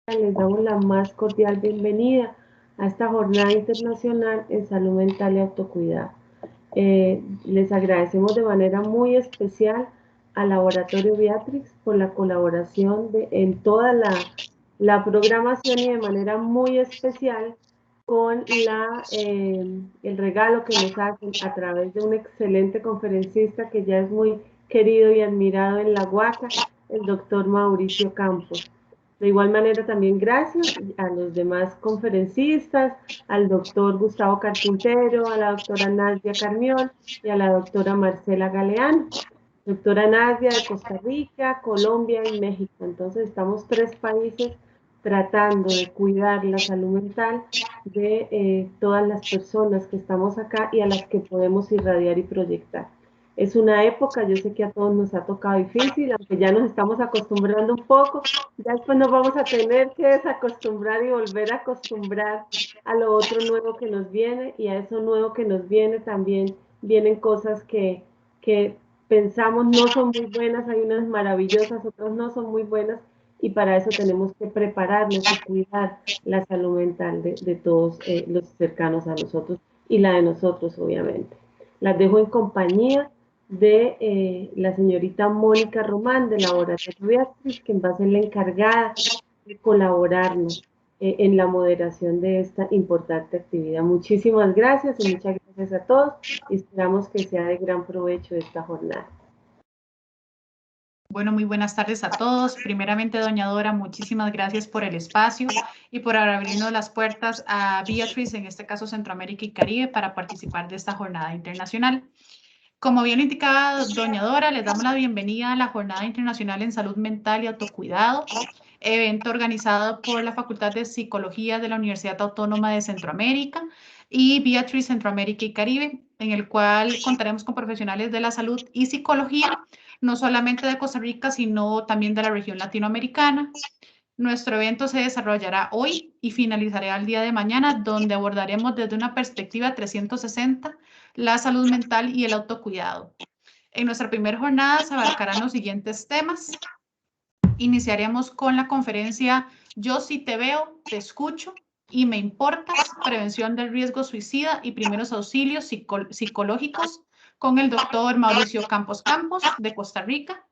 Les damos la más cordial bienvenida a esta Jornada Internacional en Salud Mental y Autocuidado. Les agradecemos de manera muy especial al Laboratorio Beatrix por la colaboración en toda la programación y de manera muy especial con el regalo que nos hacen a través de un excelente conferencista que ya es muy querido y admirado en la Huaca, el doctor Mauricio Campos. De igual manera, también gracias a los demás conferencistas, al doctor Gustavo Carpintero, a la doctora Nadia Carmiol y a la doctora Marcela Galeano. Doctora Nadia de Costa Rica, Colombia y México. Entonces, estamos 3 países tratando de cuidar la salud mental de todas las personas que estamos acá y a las que podemos irradiar y proyectar. Es una época, yo sé que a todos nos ha tocado difícil, aunque ya nos estamos acostumbrando un poco, ya después nos vamos a tener que desacostumbrar y volver a acostumbrar a lo otro nuevo que nos viene, y a eso nuevo que nos viene también vienen cosas que pensamos no son muy buenas, hay unas maravillosas, otras no son muy buenas, y para eso tenemos que prepararnos y cuidar la salud mental de todos los cercanos a nosotros y la de nosotros, obviamente. Las dejo en compañía de la señorita Mónica Román de Laboratorio Beatriz, quien va a ser la encargada de colaborarnos en la moderación de esta importante actividad. Muchísimas gracias y muchas gracias a todos, y esperamos que sea de gran provecho esta jornada. Bueno, muy buenas tardes a todos. Primeramente, doña Dora, muchísimas gracias por el espacio y por abrirnos las puertas a Beatriz, en este caso Centroamérica y Caribe, para participar de esta jornada internacional. Como bien indicaba doña Dora, les damos la bienvenida a la Jornada Internacional en Salud Mental y Autocuidado, evento organizado por la Facultad de Psicología de la Universidad Autónoma de Centroamérica y Beatriz Centroamérica y Caribe, en el cual contaremos con profesionales de la salud y psicología, no solamente de Costa Rica, sino también de la región latinoamericana. Nuestro evento se desarrollará hoy y finalizará el día de mañana, donde abordaremos desde una perspectiva 360 la salud mental y el autocuidado. En nuestra primera jornada se abarcarán los siguientes temas. Iniciaremos con la conferencia Yo sí te veo, te escucho y me importas, prevención del riesgo suicida y primeros auxilios psicológicos, con el doctor Mauricio Campos Campos de Costa Rica.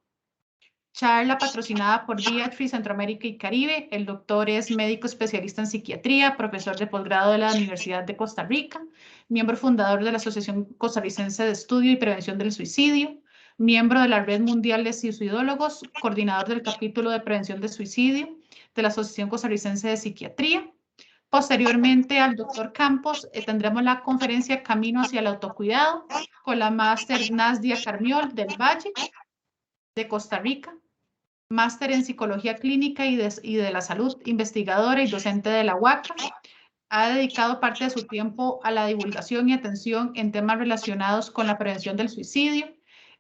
Charla patrocinada por Beatriz Centroamérica y Caribe. El doctor es médico especialista en psiquiatría, profesor de posgrado de la Universidad de Costa Rica, miembro fundador de la Asociación Costarricense de Estudio y Prevención del Suicidio, miembro de la Red Mundial de Suicidólogos, coordinador del capítulo de prevención de suicidio de la Asociación Costarricense de Psiquiatría. Posteriormente al doctor Campos tendremos la conferencia Camino hacia el autocuidado con la máster Nadia Carmiol del Valle de Costa Rica, máster en Psicología Clínica y de la Salud, investigadora y docente de la UACA. Ha dedicado parte de su tiempo a la divulgación y atención en temas relacionados con la prevención del suicidio.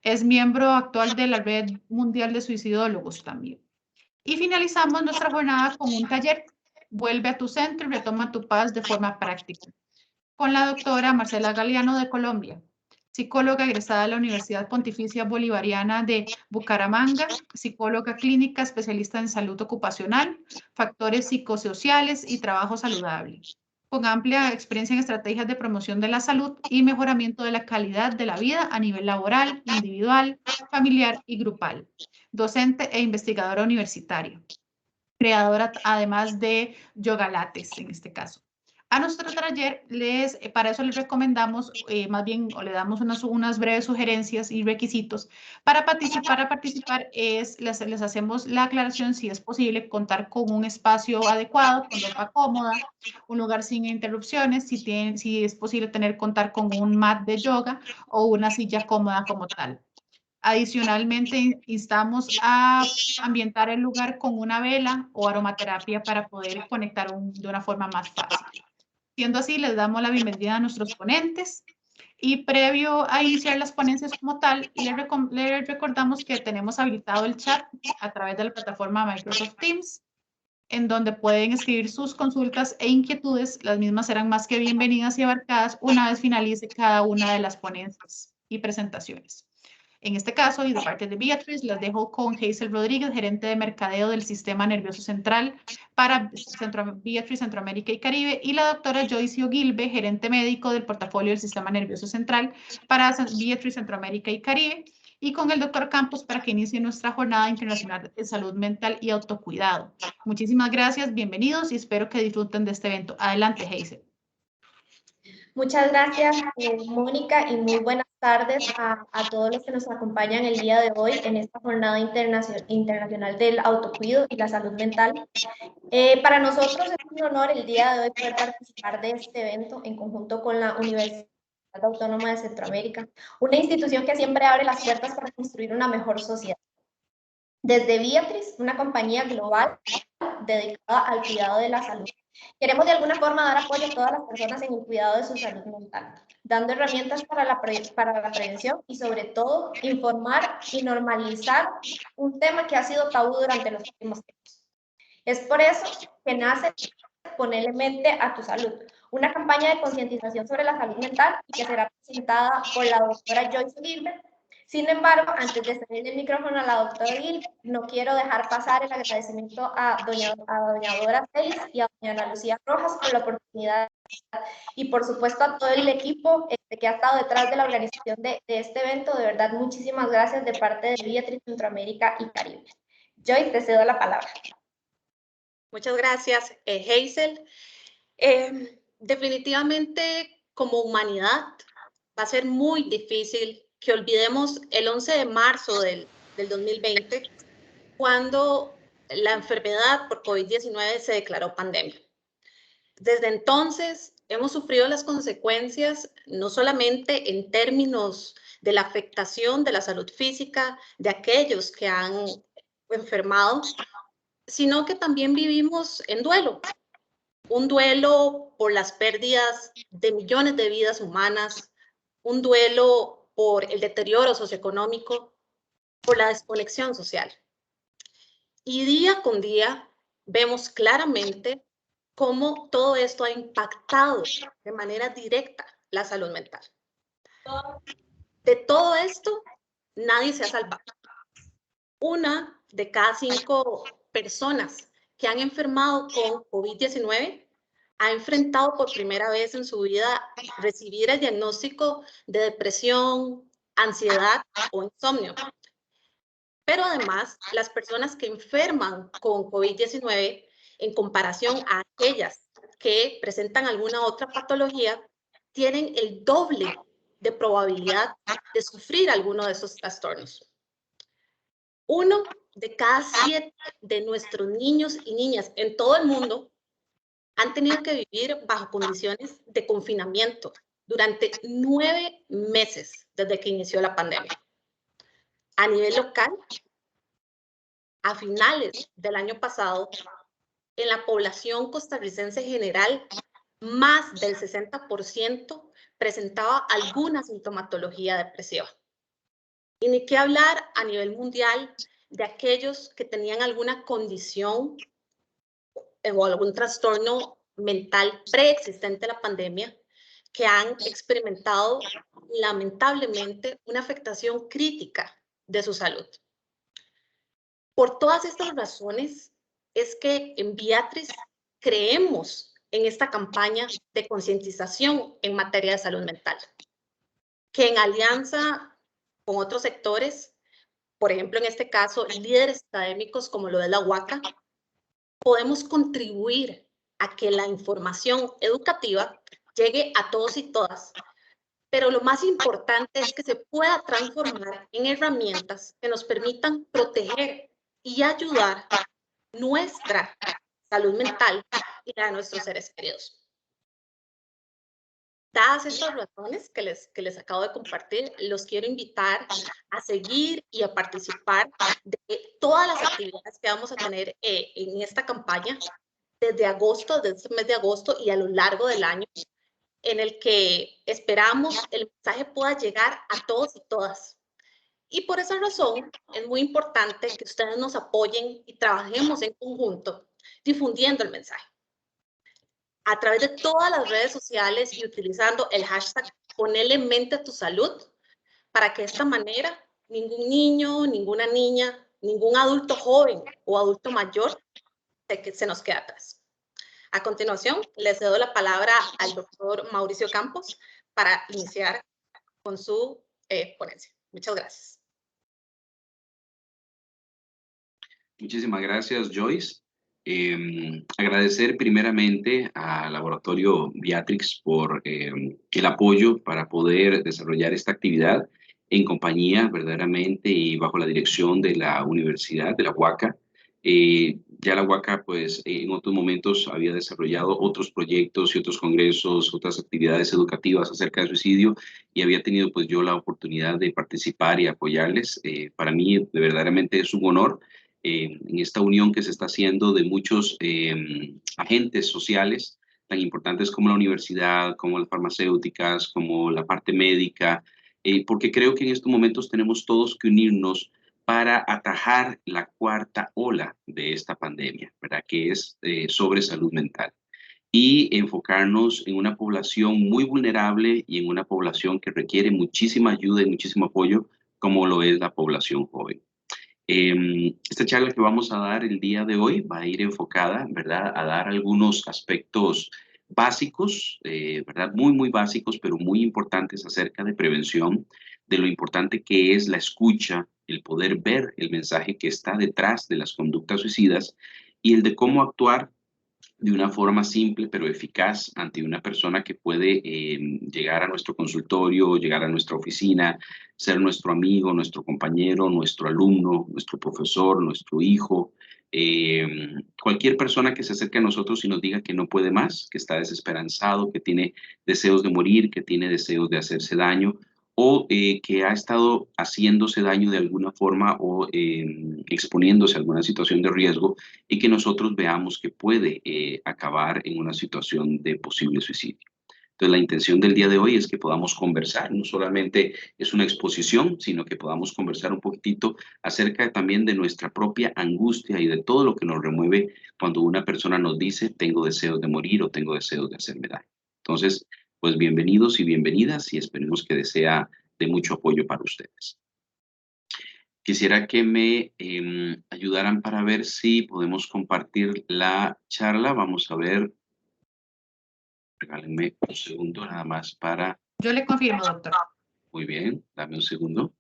Es miembro actual de la Red Mundial de Suicidólogos también. Y finalizamos nuestra jornada con un taller, Vuelve a tu centro y retoma tu paz de forma práctica, con la doctora Marcela Galeano de Colombia, psicóloga egresada de la Universidad Pontificia Bolivariana de Bucaramanga, psicóloga clínica especialista en salud ocupacional, factores psicosociales y trabajo saludable, con amplia experiencia en estrategias de promoción de la salud y mejoramiento de la calidad de la vida a nivel laboral, individual, familiar y grupal, docente e investigadora universitaria, creadora además de Yoga Lattes en este caso. A nuestro taller, para eso les recomendamos, más bien, o le damos unas breves sugerencias y requisitos. Para participar les hacemos la aclaración si es posible contar con un espacio adecuado, con ropa cómoda, un lugar sin interrupciones, si es posible contar con un mat de yoga o una silla cómoda como tal. Adicionalmente, instamos a ambientar el lugar con una vela o aromaterapia para poder conectar de una forma más fácil. Siendo así, les damos la bienvenida a nuestros ponentes y previo a iniciar las ponencias como tal, les recordamos que tenemos habilitado el chat a través de la plataforma Microsoft Teams, en donde pueden escribir sus consultas e inquietudes. Las mismas serán más que bienvenidas y abarcadas una vez finalice cada una de las ponencias y presentaciones. En este caso, y de parte de Beatriz, las dejo con Hazel Rodríguez, gerente de mercadeo del Sistema Nervioso Central para Beatriz, Centroamérica y Caribe, y la doctora Joyce Ogilbe, gerente médico del portafolio del Sistema Nervioso Central para Beatriz, Centroamérica y Caribe, y con el doctor Campos para que inicie nuestra jornada internacional de salud mental y autocuidado. Muchísimas gracias, bienvenidos y espero que disfruten de este evento. Adelante, Hazel. Muchas gracias, Mónica, y muy buenas tardes a todos los que nos acompañan el día de hoy en esta jornada internacional del autocuidado y la salud mental. Para nosotros es un honor el día de hoy poder participar de este evento en conjunto con la Universidad Autónoma de Centroamérica, una institución que siempre abre las puertas para construir una mejor sociedad. Desde Beatriz, una compañía global dedicada al cuidado de la salud, queremos de alguna forma dar apoyo a todas las personas en el cuidado de su salud mental, dando herramientas para la prevención y sobre todo informar y normalizar un tema que ha sido tabú durante los últimos tiempos. Es por eso que nace Ponele Mente a tu Salud, una campaña de concientización sobre la salud mental y que será presentada por la doctora Joyce Gilbert. Sin embargo, antes de ceder el micrófono a la doctora Gil, no quiero dejar pasar el agradecimiento a doña Dora Celis y a doña Ana Lucía Rojas por la oportunidad y por supuesto a todo el equipo que ha estado detrás de la organización de este evento. De verdad, muchísimas gracias de parte de Beatriz, Centroamérica y Caribe. Joyce, te cedo la palabra. Muchas gracias, Hazel. Definitivamente, como humanidad, va a ser muy difícil que olvidemos el 11 de marzo del 2020, cuando la enfermedad por COVID-19 se declaró pandemia. Desde entonces, hemos sufrido las consecuencias, no solamente en términos de la afectación de la salud física de aquellos que han enfermado, sino que también vivimos en duelo. Un duelo por las pérdidas de millones de vidas humanas, un duelo por el deterioro socioeconómico, por la desconexión social. Y día con día vemos claramente cómo todo esto ha impactado de manera directa la salud mental. De todo esto, nadie se ha salvado. 1 de cada 5 personas que han enfermado con COVID-19 ha enfrentado por primera vez en su vida recibir el diagnóstico de depresión, ansiedad o insomnio. Pero además, las personas que enferman con COVID-19, en comparación a aquellas que presentan alguna otra patología, tienen el doble de probabilidad de sufrir alguno de esos trastornos. 1 de cada 7 de nuestros niños y niñas en todo el mundo han tenido que vivir bajo condiciones de confinamiento durante 9 meses desde que inició la pandemia. A nivel local, a finales del año pasado, en la población costarricense general, más del 60% presentaba alguna sintomatología depresiva. Y ni qué hablar a nivel mundial de aquellos que tenían alguna condición o algún trastorno mental preexistente a la pandemia, que han experimentado lamentablemente una afectación crítica de su salud. Por todas estas razones es que en Beatriz creemos en esta campaña de concientización en materia de salud mental, que en alianza con otros sectores, por ejemplo, en este caso, líderes académicos como lo de la UACA, podemos contribuir a que la información educativa llegue a todos y todas. Pero lo más importante es que se pueda transformar en herramientas que nos permitan proteger y ayudar nuestra salud mental y la de nuestros seres queridos. Dadas estas razones que les acabo de compartir, los quiero invitar a seguir y a participar de todas las actividades que vamos a tener en esta campaña desde este mes de agosto y a lo largo del año, en el que esperamos el mensaje pueda llegar a todos y todas. Y por esa razón es muy importante que ustedes nos apoyen y trabajemos en conjunto difundiendo el mensaje a través de todas las redes sociales y utilizando el hashtag Ponele Mente a tu Salud, para que de esta manera ningún niño, ninguna niña, ningún adulto joven o adulto mayor se nos queda atrás. A continuación, le cedo la palabra al doctor Mauricio Campos para iniciar con su ponencia. Muchas gracias. Muchísimas gracias, Joyce. Agradecer primeramente al Laboratorio Viatrix por el apoyo para poder desarrollar esta actividad en compañía verdaderamente y bajo la dirección de la Universidad de la UACA. Ya la UACA, pues, en otros momentos había desarrollado otros proyectos y otros congresos, otras actividades educativas acerca del suicidio y había tenido, pues, yo la oportunidad de participar y apoyarles. Para mí, verdaderamente es un honor en esta unión que se está haciendo de muchos agentes sociales tan importantes como la universidad, como las farmacéuticas, como la parte médica, porque creo que en estos momentos tenemos todos que unirnos para atajar la cuarta ola de esta pandemia, ¿verdad? Que es sobre salud mental. Y enfocarnos en una población muy vulnerable y en una población que requiere muchísima ayuda y muchísimo apoyo, como lo es la población joven. Esta charla que vamos a dar el día de hoy va a ir enfocada, ¿verdad?, a dar algunos aspectos básicos, ¿verdad?, muy básicos, pero muy importantes acerca de prevención, de lo importante que es la escucha, el poder ver el mensaje que está detrás de las conductas suicidas y el de cómo actuar de una forma simple pero eficaz ante una persona que puede llegar a nuestro consultorio, llegar a nuestra oficina, ser nuestro amigo, nuestro compañero, nuestro alumno, nuestro profesor, nuestro hijo, cualquier persona que se acerque a nosotros y nos diga que no puede más, que está desesperanzado, que tiene deseos de morir, que tiene deseos de hacerse daño o que ha estado haciéndose daño de alguna forma o exponiéndose a alguna situación de riesgo y que nosotros veamos que puede acabar en una situación de posible suicidio. Entonces, la intención del día de hoy es que podamos conversar, no solamente es una exposición, sino que podamos conversar un poquitito acerca también de nuestra propia angustia y de todo lo que nos remueve cuando una persona nos dice, tengo deseos de morir o tengo deseos de hacerme daño. Entonces, pues bienvenidos y bienvenidas y esperemos que sea de mucho apoyo para ustedes. Quisiera que me ayudaran para ver si podemos compartir la charla. Vamos a ver. Regálenme un segundo nada más para... Yo le confirmo, doctor. Muy bien, dame un segundo.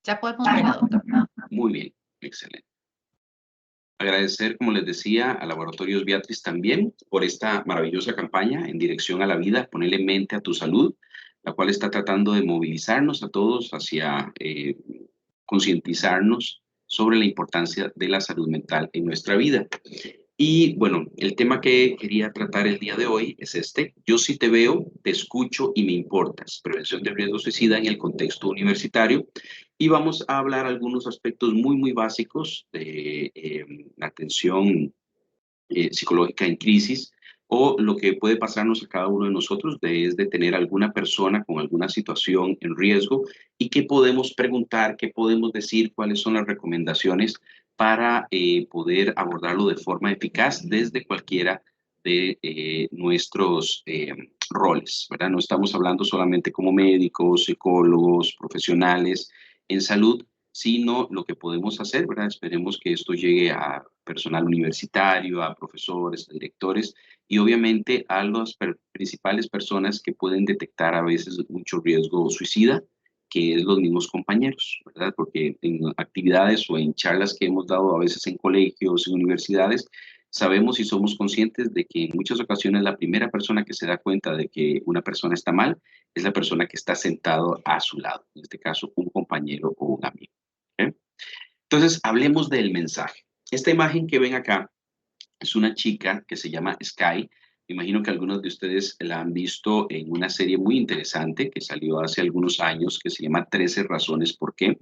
Ya podemos verla, doctor. Muy bien, excelente. Agradecer, como les decía, a Laboratorios Viatrix también por esta maravillosa campaña en dirección a la vida, ponerle mente a tu salud, la cual está tratando de movilizarnos a todos hacia concientizarnos sobre la importancia de la salud mental en nuestra vida. Y bueno, el tema que quería tratar el día de hoy es este. Yo sí te veo, te escucho y me importas. Prevención de riesgo suicida en el contexto universitario. Y vamos a hablar algunos aspectos muy básicos de la atención psicológica en crisis o lo que puede pasarnos a cada uno de nosotros es de tener alguna persona con alguna situación en riesgo y qué podemos preguntar, qué podemos decir, cuáles son las recomendaciones para poder abordarlo de forma eficaz desde cualquiera de nuestros roles, ¿verdad? No estamos hablando solamente como médicos, psicólogos, profesionales en salud, sino lo que podemos hacer, ¿verdad? Esperemos que esto llegue a personal universitario, a profesores, a directores y obviamente a las principales personas que pueden detectar a veces mucho riesgo suicida, que es los mismos compañeros, ¿verdad? Porque en actividades o en charlas que hemos dado a veces en colegios, en universidades, sabemos y somos conscientes de que en muchas ocasiones la primera persona que se da cuenta de que una persona está mal es la persona que está sentado a su lado, en este caso un compañero o un amigo. ¿Okay? Entonces, hablemos del mensaje. Esta imagen que ven acá es una chica que se llama Sky. Me imagino que algunos de ustedes la han visto en una serie muy interesante que salió hace algunos años que se llama 13 razones por qué.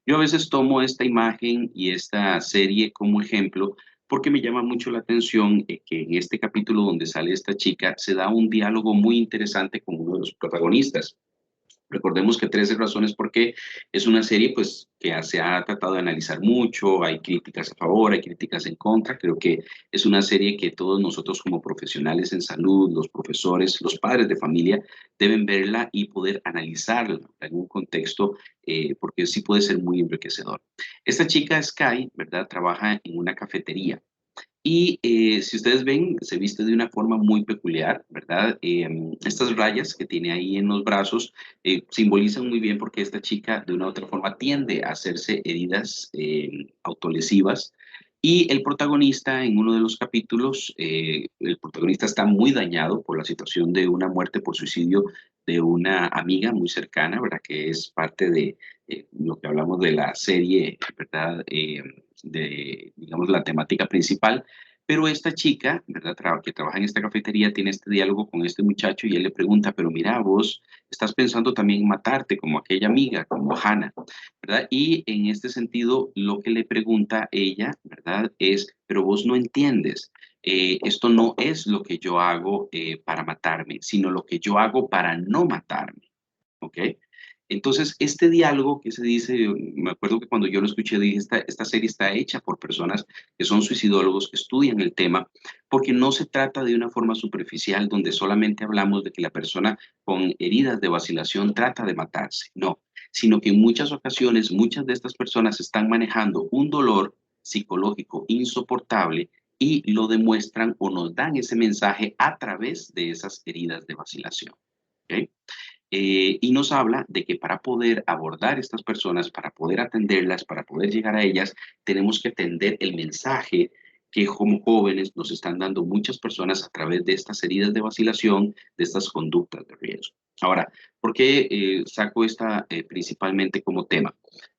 Yo a veces tomo esta imagen y esta serie como ejemplo porque me llama mucho la atención que en este capítulo donde sale esta chica se da un diálogo muy interesante con uno de los protagonistas. Recordemos que 13 razones por qué es una serie pues que se ha tratado de analizar mucho, hay críticas a favor, hay críticas en contra, creo que es una serie que todos nosotros como profesionales en salud, los profesores, los padres de familia deben verla y poder analizarla en un contexto porque sí puede ser muy enriquecedor. Esta chica Sky, ¿verdad? Trabaja en una cafetería. Y si ustedes ven, se viste de una forma muy peculiar, ¿verdad? Estas rayas que tiene ahí en los brazos simbolizan muy bien porque esta chica de una u otra forma tiende a hacerse heridas autolesivas. Y el protagonista en uno de los capítulos, el protagonista está muy dañado por la situación de una muerte por suicidio de una amiga muy cercana, ¿verdad? Que es parte de lo que hablamos de la serie, ¿verdad? De, digamos, la temática principal, pero esta chica, ¿verdad? Que trabaja en esta cafetería, tiene este diálogo con este muchacho y él le pregunta, pero mira, vos estás pensando también en matarte como aquella amiga, como Hannah, ¿verdad? Y en este sentido, lo que le pregunta ella, ¿verdad? Es, pero vos no entiendes. Esto no es lo que yo hago para matarme, sino lo que yo hago para no matarme, ¿ok? Entonces, este diálogo que se dice, me acuerdo que cuando yo lo escuché, dije, esta serie está hecha por personas que son suicidólogos, que estudian el tema, porque no se trata de una forma superficial donde solamente hablamos de que la persona con heridas de vacilación trata de matarse, no, sino que en muchas ocasiones muchas de estas personas están manejando un dolor psicológico insoportable y lo demuestran o nos dan ese mensaje a través de esas heridas de vacilación. ¿Okay? Y nos habla de que para poder abordar estas personas, para poder atenderlas, para poder llegar a ellas, tenemos que atender el mensaje que como jóvenes nos están dando muchas personas a través de estas heridas de vacilación, de estas conductas de riesgo. Ahora, ¿por qué saco esta principalmente como tema?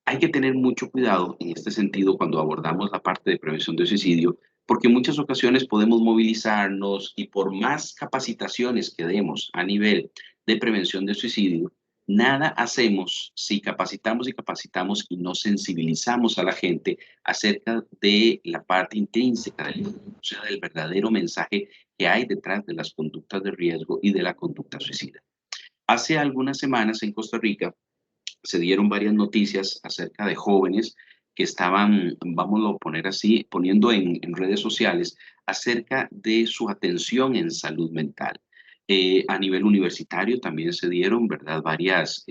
Hay que tener mucho cuidado en este sentido cuando abordamos la parte de prevención de suicidio, porque en muchas ocasiones podemos movilizarnos y por más capacitaciones que demos a nivel de prevención de suicidio, nada hacemos si capacitamos y capacitamos y no sensibilizamos a la gente acerca de la parte intrínseca, o sea, del verdadero mensaje que hay detrás de las conductas de riesgo y de la conducta suicida. Hace algunas semanas en Costa Rica se dieron varias noticias acerca de jóvenes que estaban, vamos a poner así, poniendo en redes sociales acerca de su atención en salud mental. A nivel universitario también se dieron, ¿verdad?, varias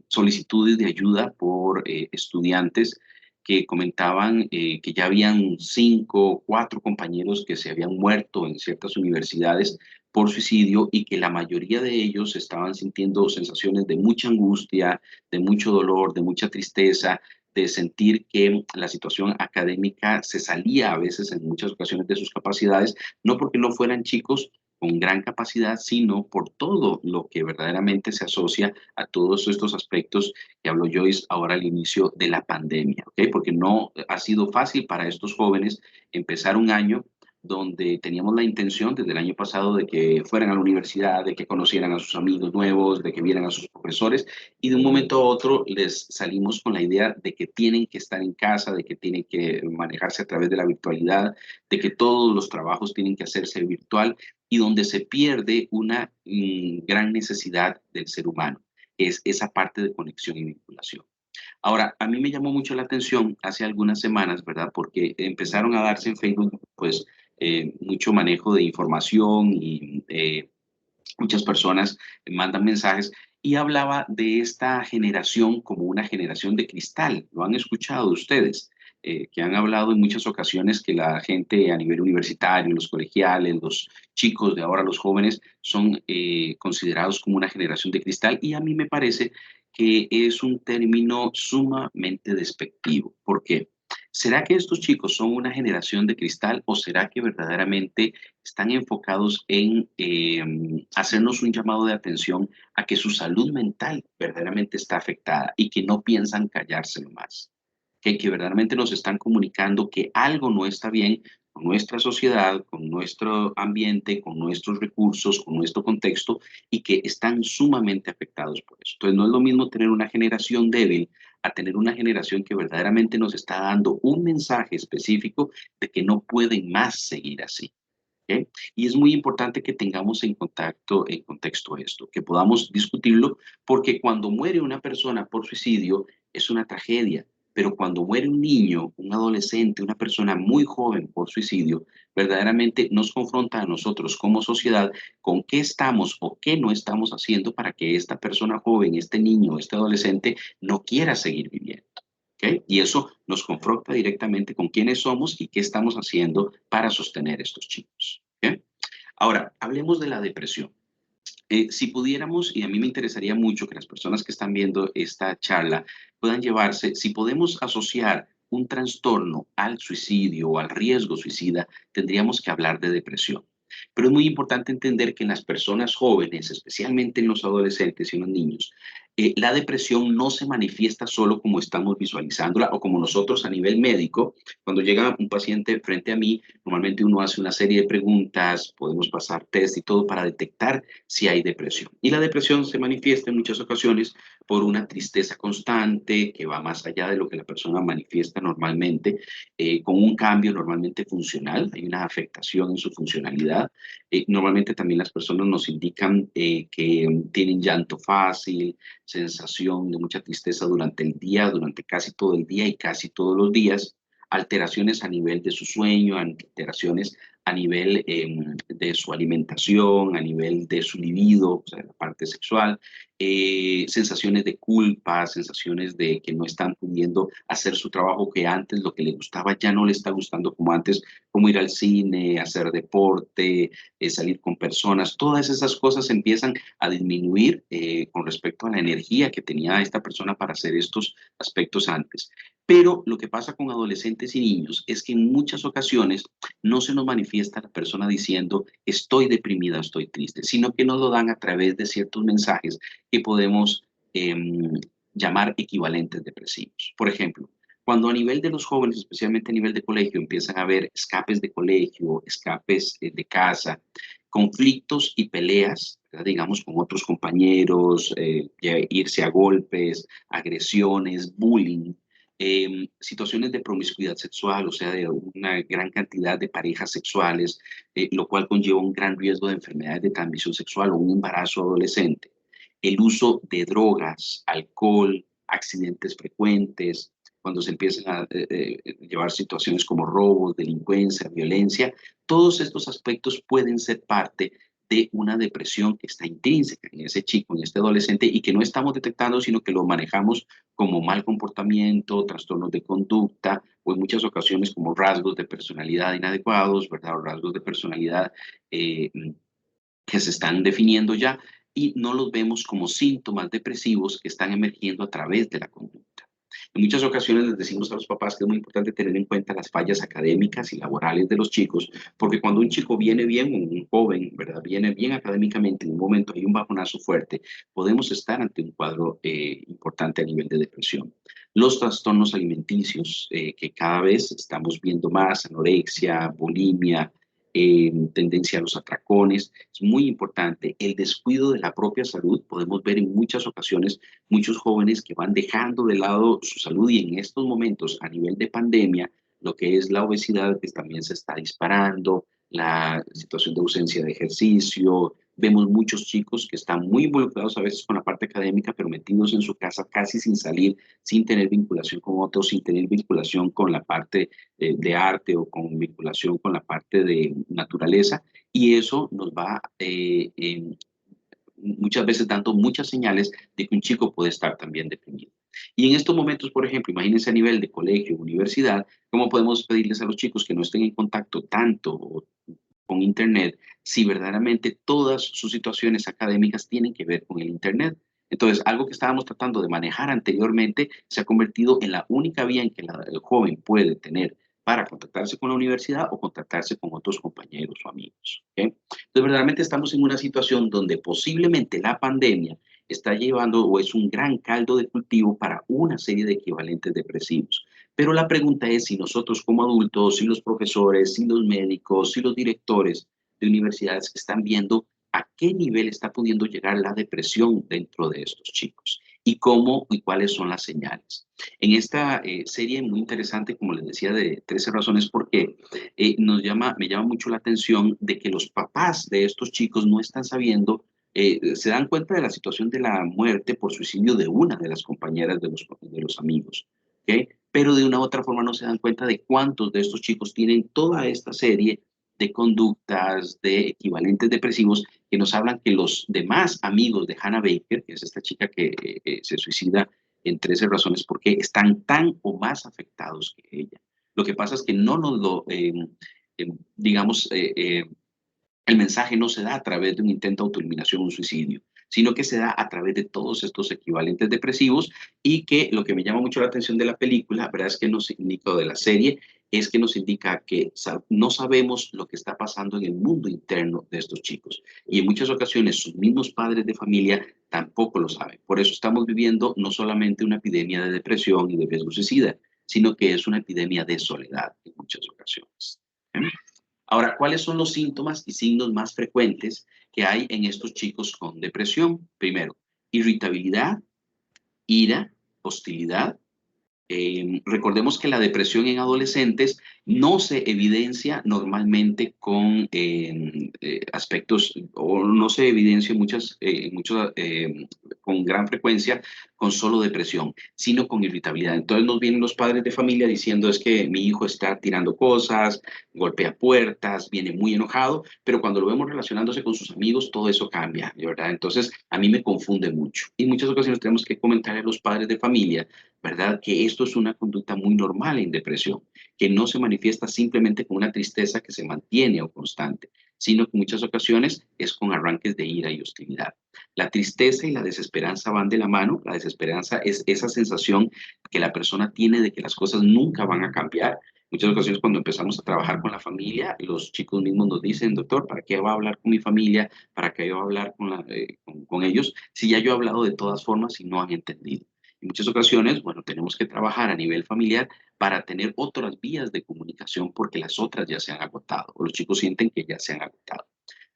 solicitudes de ayuda por estudiantes que comentaban que ya habían 5, 4 compañeros que se habían muerto en ciertas universidades por suicidio y que la mayoría de ellos estaban sintiendo sensaciones de mucha angustia, de mucho dolor, de mucha tristeza, de sentir que la situación académica se salía a veces en muchas ocasiones de sus capacidades, no porque no fueran chicos con gran capacidad, sino por todo lo que verdaderamente se asocia a todos estos aspectos que habló Joyce ahora al inicio de la pandemia, ¿ok? Porque no ha sido fácil para estos jóvenes empezar un año donde teníamos la intención desde el año pasado de que fueran a la universidad, de que conocieran a sus amigos nuevos, de que vieran a sus profesores, y de un momento a otro les salimos con la idea de que tienen que estar en casa, de que tienen que manejarse a través de la virtualidad, de que todos los trabajos tienen que hacerse virtual, y donde se pierde una gran necesidad del ser humano, que es esa parte de conexión y vinculación. Ahora, a mí me llamó mucho la atención hace algunas semanas, ¿verdad? Porque empezaron a darse en Facebook, pues, mucho manejo de información y muchas personas mandan mensajes y hablaba de esta generación como una generación de cristal. ¿Lo han escuchado ustedes? Que han hablado en muchas ocasiones que la gente a nivel universitario, los colegiales, los chicos de ahora, los jóvenes, son considerados como una generación de cristal y a mí me parece que es un término sumamente despectivo. ¿Por qué? ¿Será que estos chicos son una generación de cristal o será que verdaderamente están enfocados en hacernos un llamado de atención a que su salud mental verdaderamente está afectada y que no piensan callárselo más? Que verdaderamente nos están comunicando que algo no está bien con nuestra sociedad, con nuestro ambiente, con nuestros recursos, con nuestro contexto y que están sumamente afectados por eso. Entonces no es lo mismo tener una generación débil a tener una generación que verdaderamente nos está dando un mensaje específico de que no pueden más seguir así. ¿Okay? Y es muy importante que tengamos en contexto esto, que podamos discutirlo, porque cuando muere una persona por suicidio es una tragedia, pero cuando muere un niño, un adolescente, una persona muy joven por suicidio, verdaderamente nos confronta a nosotros como sociedad con qué estamos o qué no estamos haciendo para que esta persona joven, este niño, este adolescente no quiera seguir viviendo. ¿Okay? Y eso nos confronta directamente con quiénes somos y qué estamos haciendo para sostener estos chicos. ¿Okay? Ahora, hablemos de la depresión. Si pudiéramos, y a mí me interesaría mucho que las personas que están viendo esta charla puedan llevarse, si podemos asociar un trastorno al suicidio o al riesgo suicida, tendríamos que hablar de depresión. Pero es muy importante entender que en las personas jóvenes, especialmente en los adolescentes y en los niños, la depresión no se manifiesta solo como estamos visualizándola o como nosotros a nivel médico. Cuando llega un paciente frente a mí, normalmente uno hace una serie de preguntas, podemos pasar test y todo para detectar si hay depresión. Y la depresión se manifiesta en muchas ocasiones por una tristeza constante que va más allá de lo que la persona manifiesta normalmente, con un cambio normalmente funcional, hay una afectación en su funcionalidad. Normalmente también las personas nos indican que tienen llanto fácil, sensación de mucha tristeza durante el día, durante casi todo el día y casi todos los días, alteraciones a nivel de su sueño, alteraciones a nivel de su alimentación, a nivel de su libido, o sea, la parte sexual, sensaciones de culpa, sensaciones de que no están pudiendo hacer su trabajo, que antes lo que le gustaba ya no le está gustando como antes, como ir al cine, hacer deporte, salir con personas, todas esas cosas empiezan a disminuir con respecto a la energía que tenía esta persona para hacer estos aspectos antes. Pero lo que pasa con adolescentes y niños es que en muchas ocasiones no se nos manifiesta la persona diciendo estoy deprimida, estoy triste, sino que nos lo dan a través de ciertos mensajes que podemos llamar equivalentes depresivos. Por ejemplo, cuando a nivel de los jóvenes, especialmente a nivel de colegio, empiezan a haber escapes de colegio, escapes de casa, conflictos y peleas, ¿verdad? Digamos, con otros compañeros, irse a golpes, agresiones, bullying, situaciones de promiscuidad sexual, o sea, de una gran cantidad de parejas sexuales, lo cual conlleva un gran riesgo de enfermedades de transmisión sexual o un embarazo adolescente. El uso de drogas, alcohol, accidentes frecuentes, cuando se empiezan a llevar situaciones como robos, delincuencia, violencia, todos estos aspectos pueden ser parte de una depresión que está intrínseca en ese chico, en este adolescente, y que no estamos detectando, sino que lo manejamos como mal comportamiento, trastornos de conducta, o en muchas ocasiones como rasgos de personalidad inadecuados, ¿verdad? O rasgos de personalidad que se están definiendo ya, y no los vemos como síntomas depresivos que están emergiendo a través de la conducta. En muchas ocasiones les decimos a los papás que es muy importante tener en cuenta las fallas académicas y laborales de los chicos, porque cuando un chico viene bien, un joven, ¿verdad? Viene bien académicamente, en un momento hay un bajonazo fuerte, podemos estar ante un cuadro importante a nivel de depresión. Los trastornos alimenticios, que cada vez estamos viendo más, anorexia, bulimia, tendencia a los atracones, es muy importante. El descuido de la propia salud, podemos ver en muchas ocasiones muchos jóvenes que van dejando de lado su salud y en estos momentos a nivel de pandemia, lo que es la obesidad que también se está disparando, la situación de ausencia de ejercicio. Vemos muchos chicos que están muy involucrados a veces con la parte académica, pero metidos en su casa casi sin salir, sin tener vinculación con otros, sin tener vinculación con la parte de arte o con vinculación con la parte de naturaleza. Y eso nos va muchas veces dando muchas señales de que un chico puede estar también deprimido. Y en estos momentos, por ejemplo, imagínense a nivel de colegio, universidad, ¿cómo podemos pedirles a los chicos que no estén en contacto tanto con Internet si verdaderamente todas sus situaciones académicas tienen que ver con el Internet? Entonces, algo que estábamos tratando de manejar anteriormente se ha convertido en la única vía en que el joven puede tener para contactarse con la universidad o contactarse con otros compañeros o amigos. ¿Okay? Entonces, verdaderamente estamos en una situación donde posiblemente la pandemia está llevando o es un gran caldo de cultivo para una serie de equivalentes depresivos. Pero la pregunta es si nosotros como adultos, si los profesores, si los médicos, si los directores de universidades están viendo a qué nivel está pudiendo llegar la depresión dentro de estos chicos. y cómo y cuáles son las señales. En esta serie muy interesante, como les decía, de 13 razones por qué, me llama mucho la atención de que los papás de estos chicos no están sabiendo, se dan cuenta de la situación de la muerte por suicidio de una de las compañeras de los amigos, ¿ok? Pero de una u otra forma no se dan cuenta de cuántos de estos chicos tienen toda esta serie de conductas, de equivalentes depresivos que nos hablan que los demás amigos de Hannah Baker, que es esta chica que se suicida en 13 razones por qué, están tan o más afectados que ella. Lo que pasa es que no nos lo, digamos, el mensaje no se da a través de un intento de autoeliminación o un suicidio, sino que se da a través de todos estos equivalentes depresivos y que lo que me llama mucho la atención de la película, verdad es que nos indica, de la serie, es que nos indica que no sabemos lo que está pasando en el mundo interno de estos chicos. Y en muchas ocasiones sus mismos padres de familia tampoco lo saben. Por eso estamos viviendo no solamente una epidemia de depresión y de riesgo suicida, sino que es una epidemia de soledad en muchas ocasiones. Ahora, ¿cuáles son los síntomas y signos más frecuentes que hay en estos chicos con depresión? Primero, irritabilidad, ira, hostilidad. Recordemos que la depresión en adolescentes no se evidencia normalmente con aspectos, o no se evidencia con gran frecuencia con solo depresión, sino con irritabilidad. Entonces nos vienen los padres de familia diciendo es que mi hijo está tirando cosas, golpea puertas, viene muy enojado, pero cuando lo vemos relacionándose con sus amigos, todo eso cambia, ¿verdad? Entonces a mí me confunde mucho. Y en muchas ocasiones tenemos que comentarle a los padres de familia, ¿verdad? Que esto es una conducta muy normal en depresión, que no se manifiesta simplemente con una tristeza que se mantiene o constante, sino que en muchas ocasiones es con arranques de ira y hostilidad. La tristeza y la desesperanza van de la mano. La desesperanza es esa sensación que la persona tiene de que las cosas nunca van a cambiar. Muchas ocasiones cuando empezamos a trabajar con la familia, los chicos mismos nos dicen, doctor, ¿para qué va a hablar con mi familia? ¿Para qué va a hablar con ellos? Si ya yo he hablado de todas formas y no han entendido. En muchas ocasiones, bueno, tenemos que trabajar a nivel familiar para tener otras vías de comunicación porque las otras ya se han agotado o los chicos sienten que ya se han agotado.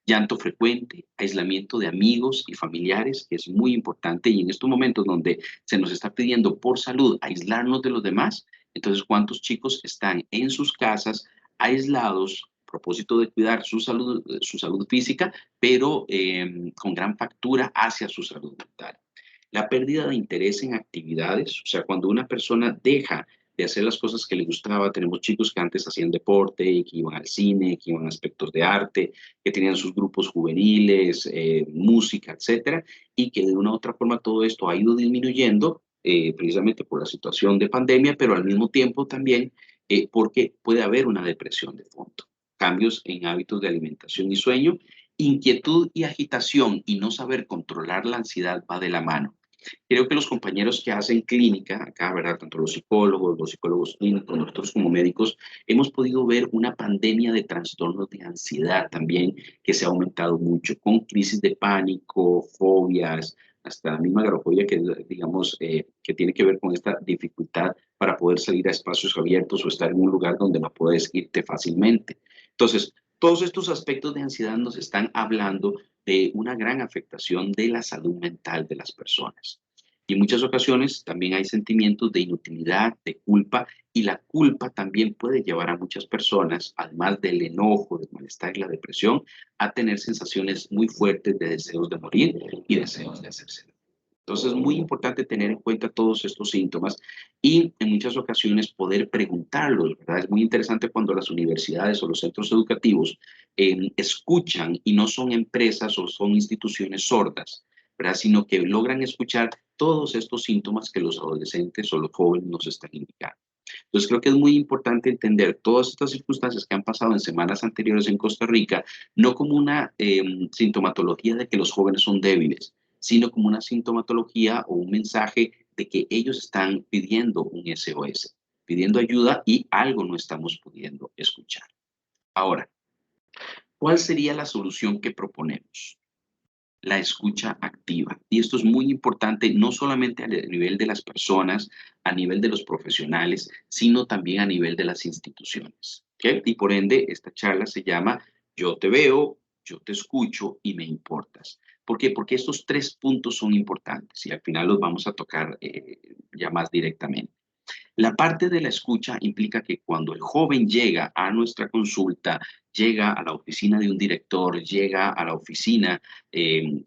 Llanto frecuente, aislamiento de amigos y familiares, que es muy importante y en estos momentos donde se nos está pidiendo por salud aislarnos de los demás, entonces ¿cuántos chicos están en sus casas aislados a propósito de cuidar su salud física, pero con gran factura hacia su salud mental? La pérdida de interés en actividades, o sea, cuando una persona deja de hacer las cosas que le gustaba. Tenemos chicos que antes hacían deporte, que iban al cine, que iban a aspectos de arte, que tenían sus grupos juveniles, música, etcétera, y que de una u otra forma todo esto ha ido disminuyendo precisamente por la situación de pandemia, pero al mismo tiempo también porque puede haber una depresión de fondo, cambios en hábitos de alimentación y sueño, inquietud y agitación y no saber controlar la ansiedad va de la mano. Creo que los compañeros que hacen clínica, acá, ¿verdad? Tanto los psicólogos clínicos, nosotros como médicos, hemos podido ver una pandemia de trastornos de ansiedad también que se ha aumentado mucho, con crisis de pánico, fobias, hasta la misma agorafobia que, digamos, que tiene que ver con esta dificultad para poder salir a espacios abiertos o estar en un lugar donde no puedes irte fácilmente. Entonces, todos estos aspectos de ansiedad nos están hablando de una gran afectación de la salud mental de las personas. Y en muchas ocasiones también hay sentimientos de inutilidad, de culpa, y la culpa también puede llevar a muchas personas, además del enojo, del malestar y la depresión, a tener sensaciones muy fuertes de deseos de morir y deseos de hacerse daño. Entonces es muy importante tener en cuenta todos estos síntomas y en muchas ocasiones poder preguntarlos, ¿verdad? Es muy interesante cuando las universidades o los centros educativos escuchan y no son empresas o son instituciones sordas, ¿verdad? Sino que logran escuchar todos estos síntomas que los adolescentes o los jóvenes nos están indicando. Entonces creo que es muy importante entender todas estas circunstancias que han pasado en semanas anteriores en Costa Rica, no como una sintomatología de que los jóvenes son débiles, sino como una sintomatología o un mensaje de que ellos están pidiendo un SOS, pidiendo ayuda y algo no estamos pudiendo escuchar. Ahora, ¿cuál sería la solución que proponemos? La escucha activa. Y esto es muy importante, no solamente a nivel de las personas, a nivel de los profesionales, sino también a nivel de las instituciones. ¿Okay? Y por ende, esta charla se llama Yo te veo, yo te escucho y me importas. ¿Por qué? Porque estos 3 puntos son importantes y al final los vamos a tocar ya más directamente. La parte de la escucha implica que cuando el joven llega a nuestra consulta, llega a la oficina de un director, llega a la oficina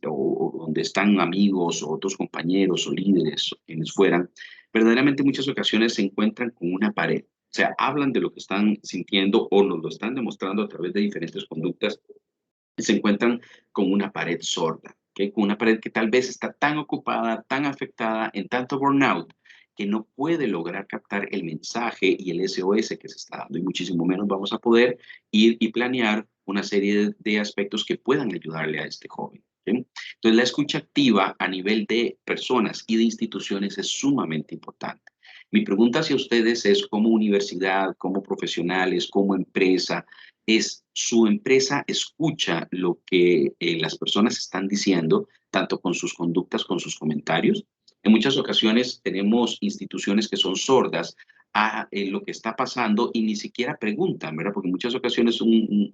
o donde están amigos o otros compañeros o líderes o quienes fueran, verdaderamente en muchas ocasiones se encuentran con una pared. O sea, hablan de lo que están sintiendo o nos lo están demostrando a través de diferentes conductas y se encuentran con una pared sorda, ¿okay? Con una pared que tal vez está tan ocupada, tan afectada, en tanto burnout, que no puede lograr captar el mensaje y el SOS que se está dando. Y muchísimo menos vamos a poder ir y planear una serie de aspectos que puedan ayudarle a este joven. ¿Okay? Entonces, la escucha activa a nivel de personas y de instituciones es sumamente importante. Mi pregunta hacia ustedes es, como universidad, como profesionales, como empresa, es su empresa escucha lo que las personas están diciendo, tanto con sus conductas, con sus comentarios. En muchas ocasiones tenemos instituciones que son sordas a lo que está pasando y ni siquiera preguntan, ¿verdad? Porque en muchas ocasiones un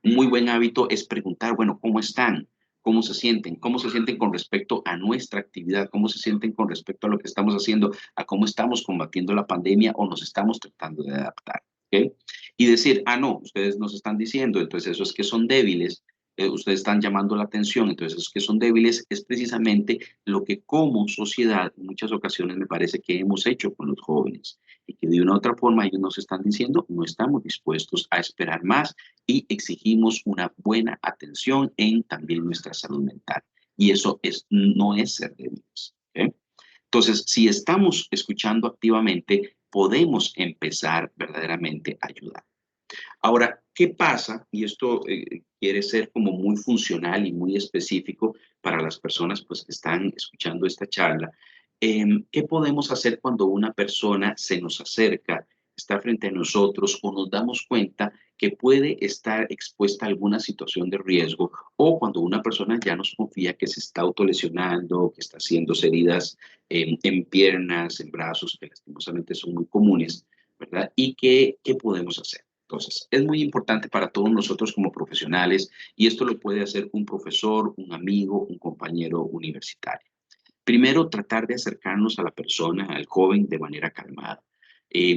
muy buen hábito es preguntar, bueno, ¿cómo están? ¿Cómo se sienten? ¿Cómo se sienten con respecto a nuestra actividad? ¿Cómo se sienten con respecto a lo que estamos haciendo? ¿A cómo estamos combatiendo la pandemia o nos estamos tratando de adaptar? ¿Okay? Y decir, ah, no, ustedes nos están diciendo, entonces eso es que son débiles, ustedes están llamando la atención, entonces esos que son débiles es precisamente lo que como sociedad en muchas ocasiones me parece que hemos hecho con los jóvenes y que de una u otra forma ellos nos están diciendo no estamos dispuestos a esperar más y exigimos una buena atención en también nuestra salud mental. Y eso no es ser débiles. ¿Okay? Entonces, si estamos escuchando activamente, podemos empezar verdaderamente a ayudar. Ahora, ¿qué pasa? Y esto quiere ser como muy funcional y muy específico para las personas pues, que están escuchando esta charla. ¿Qué podemos hacer cuando una persona se nos acerca, está frente a nosotros o nos damos cuenta que puede estar expuesta a alguna situación de riesgo, o cuando una persona ya nos confía que se está autolesionando, que está haciendo heridas en piernas, en brazos, que lastimosamente son muy comunes, ¿verdad? ¿Y qué podemos hacer? Entonces, es muy importante para todos nosotros como profesionales, y esto lo puede hacer un profesor, un amigo, un compañero universitario. Primero, tratar de acercarnos a la persona, al joven, de manera calmada.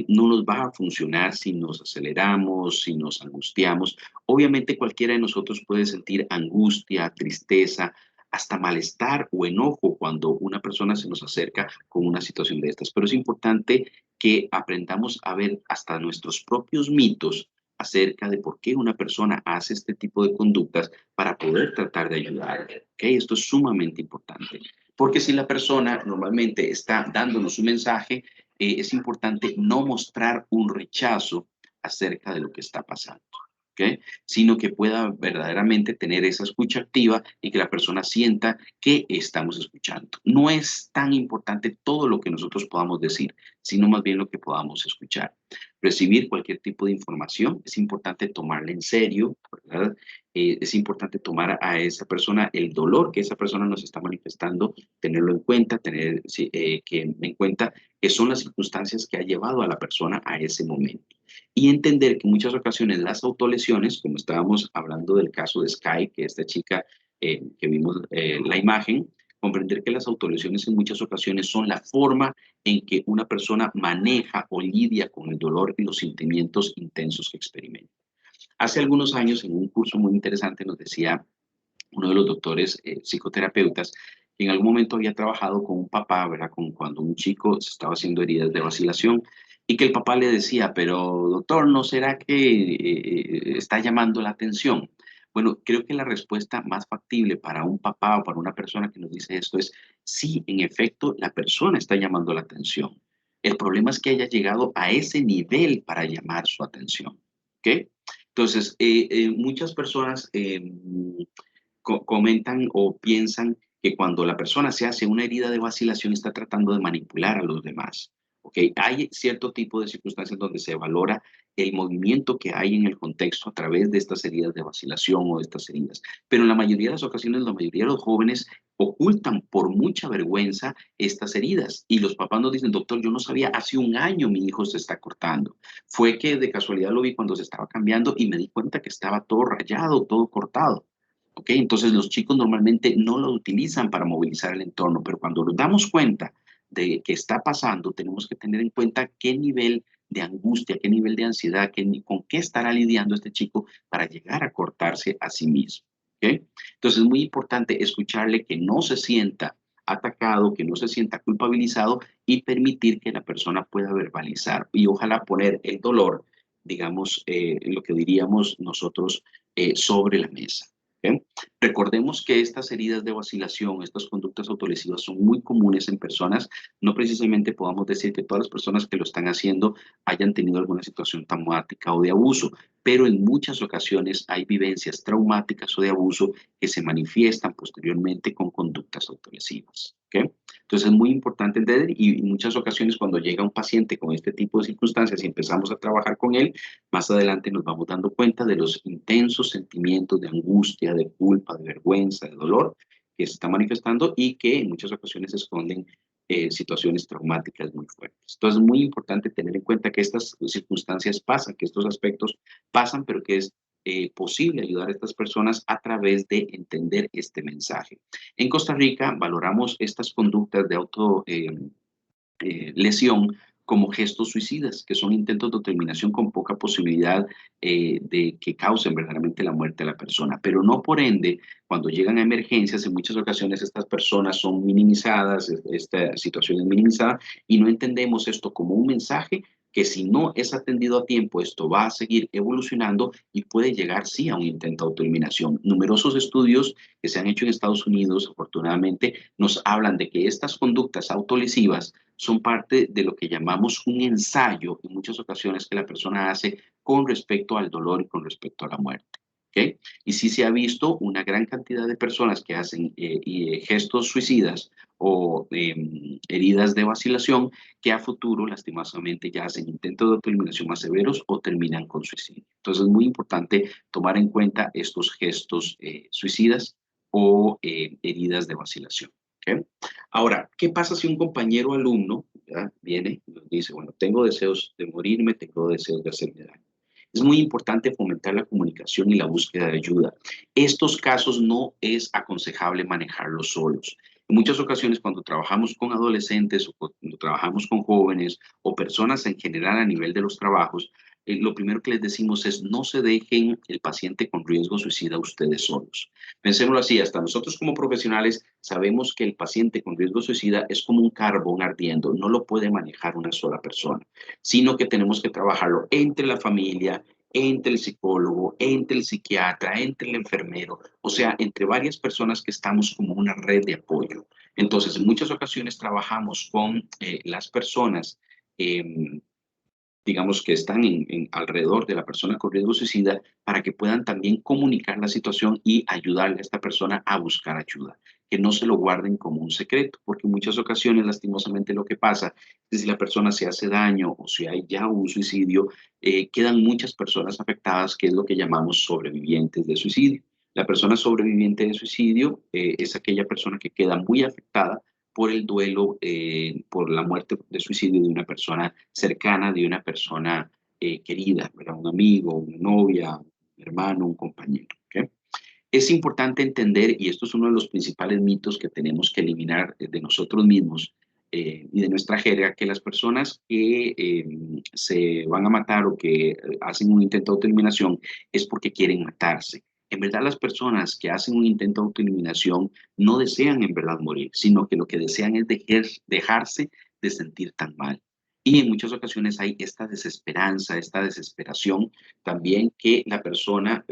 No nos va a funcionar si nos aceleramos, si nos angustiamos. Obviamente cualquiera de nosotros puede sentir angustia, tristeza, hasta malestar o enojo cuando una persona se nos acerca con una situación de estas. Pero es importante que aprendamos a ver hasta nuestros propios mitos acerca de por qué una persona hace este tipo de conductas para poder tratar de ayudarle. ¿Okay? Esto es sumamente importante. Porque si la persona normalmente está dándonos un mensaje, es importante no mostrar un rechazo acerca de lo que está pasando, ¿okay? Sino que pueda verdaderamente tener esa escucha activa y que la persona sienta que estamos escuchando. No es tan importante todo lo que nosotros podamos decir, sino más bien lo que podamos escuchar. Recibir cualquier tipo de información, es importante tomarla en serio, ¿verdad? Es importante tomar a esa persona, el dolor que esa persona nos está manifestando, tenerlo en cuenta, tener que en cuenta que son las circunstancias que ha llevado a la persona a ese momento. Y entender que en muchas ocasiones las autolesiones, como estábamos hablando del caso de Sky, que esta chica que vimos la imagen, comprender que las autolesiones en muchas ocasiones son la forma en que una persona maneja o lidia con el dolor y los sentimientos intensos que experimenta. Hace algunos años, en un curso muy interesante, nos decía uno de los doctores psicoterapeutas que en algún momento había trabajado con un papá, ¿verdad? Cuando un chico se estaba haciendo heridas de vacilación, y que el papá le decía, pero doctor, ¿no será que está llamando la atención? Bueno, creo que la respuesta más factible para un papá o para una persona que nos dice esto es, sí, en efecto, la persona está llamando la atención. El problema es que haya llegado a ese nivel para llamar su atención. ¿Ok? Entonces, muchas personas comentan o piensan que cuando la persona se hace una herida de vacilación está tratando de manipular a los demás. ¿Okay? Hay cierto tipo de circunstancias donde se valora el movimiento que hay en el contexto a través de estas heridas de vacilación o de estas heridas. Pero en la mayoría de las ocasiones, la mayoría de los jóvenes ocultan por mucha vergüenza estas heridas. Y los papás nos dicen, doctor, yo no sabía, hace un año mi hijo se está cortando. Fue que de casualidad lo vi cuando se estaba cambiando y me di cuenta que estaba todo rayado, todo cortado. ¿ok? Entonces los chicos normalmente no lo utilizan para movilizar el entorno, pero cuando nos damos cuenta de que está pasando, tenemos que tener en cuenta qué nivel de angustia, qué nivel de ansiedad, con qué estará lidiando este chico para llegar a cortarse a sí mismo, ¿ok? Entonces es muy importante escucharle, que no se sienta atacado, que no se sienta culpabilizado y permitir que la persona pueda verbalizar y ojalá poner el dolor, digamos, lo que diríamos nosotros, sobre la mesa. ¿Okay? Recordemos que estas heridas de vacilación, estas conductas autolesivas son muy comunes en personas. No precisamente podamos decir que todas las personas que lo están haciendo hayan tenido alguna situación traumática o de abuso, pero en muchas ocasiones hay vivencias traumáticas o de abuso que se manifiestan posteriormente con conductas autolesivas. ¿Okay? Entonces es muy importante entender, y en muchas ocasiones cuando llega un paciente con este tipo de circunstancias y empezamos a trabajar con él, más adelante nos vamos dando cuenta de los intensos sentimientos de angustia, de culpa, de vergüenza, de dolor que se están manifestando y que en muchas ocasiones esconden situaciones traumáticas muy fuertes. Entonces es muy importante tener en cuenta que estas circunstancias pasan, que estos aspectos pasan, pero que es posible ayudar a estas personas a través de entender este mensaje. En Costa Rica valoramos estas conductas de lesión como gestos suicidas, que son intentos de autoeliminación con poca posibilidad de que causen verdaderamente la muerte a la persona. Pero no por ende, cuando llegan a emergencias, en muchas ocasiones estas personas son minimizadas, esta situación es minimizada, y no entendemos esto como un mensaje que si no es atendido a tiempo, esto va a seguir evolucionando y puede llegar, sí, a un intento de autoeliminación. Numerosos estudios que se han hecho en Estados Unidos, afortunadamente, nos hablan de que estas conductas autolesivas son parte de lo que llamamos un ensayo, en muchas ocasiones, que la persona hace con respecto al dolor y con respecto a la muerte. ¿Okay? Y sí se ha visto una gran cantidad de personas que hacen gestos suicidas o heridas de vacilación que a futuro, lastimosamente, ya hacen intentos de autoeliminación más severos o terminan con suicidio. Entonces es muy importante tomar en cuenta estos gestos suicidas o heridas de vacilación. ¿Okay? Ahora, ¿qué pasa si un compañero alumno, ¿verdad?, viene y nos dice, bueno, tengo deseos de morirme, tengo deseos de hacerme daño? Es muy importante fomentar la comunicación y la búsqueda de ayuda. Estos casos no es aconsejable manejarlos solos. En muchas ocasiones, cuando trabajamos con adolescentes o cuando trabajamos con jóvenes o personas en general a nivel de los trabajos, lo primero que les decimos es no se dejen el paciente con riesgo suicida ustedes solos. Pensémoslo así, hasta nosotros como profesionales sabemos que el paciente con riesgo suicida es como un carbón ardiendo, no lo puede manejar una sola persona, sino que tenemos que trabajarlo entre la familia, entre el psicólogo, entre el psiquiatra, entre el enfermero, o sea, entre varias personas que estamos como una red de apoyo. Entonces, en muchas ocasiones trabajamos con las personas digamos, que están alrededor de la persona con riesgo suicida para que puedan también comunicar la situación y ayudarle a esta persona a buscar ayuda, que no se lo guarden como un secreto, porque en muchas ocasiones, lastimosamente, lo que pasa es que si la persona se hace daño o si hay ya un suicidio, quedan muchas personas afectadas, que es lo que llamamos sobrevivientes de suicidio. La persona sobreviviente de suicidio es aquella persona que queda muy afectada por el duelo, por la muerte de suicidio de una persona cercana, de una persona querida, ¿verdad? Un amigo, una novia, un hermano, un compañero. ¿Okay? Es importante entender, y esto es uno de los principales mitos que tenemos que eliminar de nosotros mismos y de nuestra jerga, que las personas que se van a matar o que hacen un intento de autoeliminación es porque quieren matarse. En verdad, las personas que hacen un intento de autoeliminación no desean en verdad morir, sino que lo que desean es dejarse de sentir tan mal. Y en muchas ocasiones hay esta desesperanza, esta desesperación también, que la persona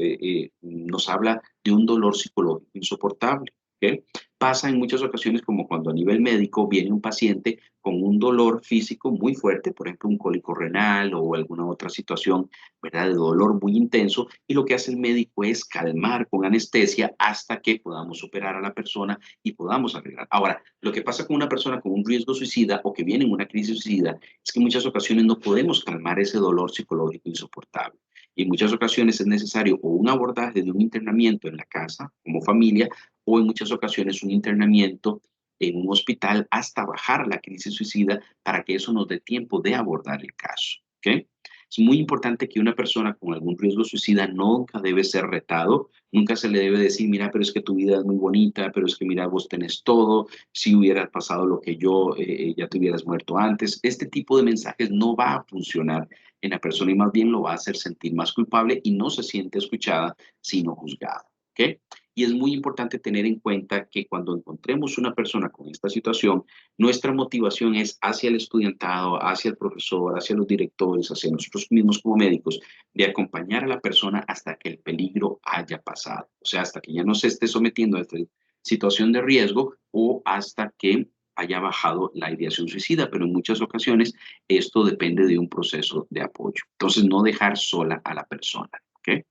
nos habla de un dolor psicológico insoportable. ¿Okay? Pasa en muchas ocasiones como cuando a nivel médico viene un paciente con un dolor físico muy fuerte, por ejemplo un cólico renal o alguna otra situación, ¿verdad?, de dolor muy intenso, y lo que hace el médico es calmar con anestesia hasta que podamos operar a la persona y podamos arreglar. Ahora, lo que pasa con una persona con un riesgo suicida o que viene en una crisis suicida es que en muchas ocasiones no podemos calmar ese dolor psicológico insoportable. Y en muchas ocasiones es necesario o un abordaje de un internamiento en la casa, como familia, o en muchas ocasiones un internamiento en un hospital hasta bajar la crisis suicida para que eso nos dé tiempo de abordar el caso. ¿Okay? Es muy importante que una persona con algún riesgo suicida nunca debe ser retado, nunca se le debe decir, mira, pero es que tu vida es muy bonita, pero es que mira, vos tenés todo, si hubiera pasado lo que yo, ya te hubieras muerto antes. Este tipo de mensajes no va a funcionar en la persona y más bien lo va a hacer sentir más culpable y no se siente escuchada, sino juzgada. ¿Ok? Y es muy importante tener en cuenta que cuando encontremos una persona con esta situación, nuestra motivación es hacia el estudiantado, hacia el profesor, hacia los directores, hacia nosotros mismos como médicos, de acompañar a la persona hasta que el peligro haya pasado. O sea, hasta que ya no se esté sometiendo a esta situación de riesgo o hasta que haya bajado la ideación suicida, pero en muchas ocasiones esto depende de un proceso de apoyo. Entonces, no dejar sola a la persona. ¿Ok?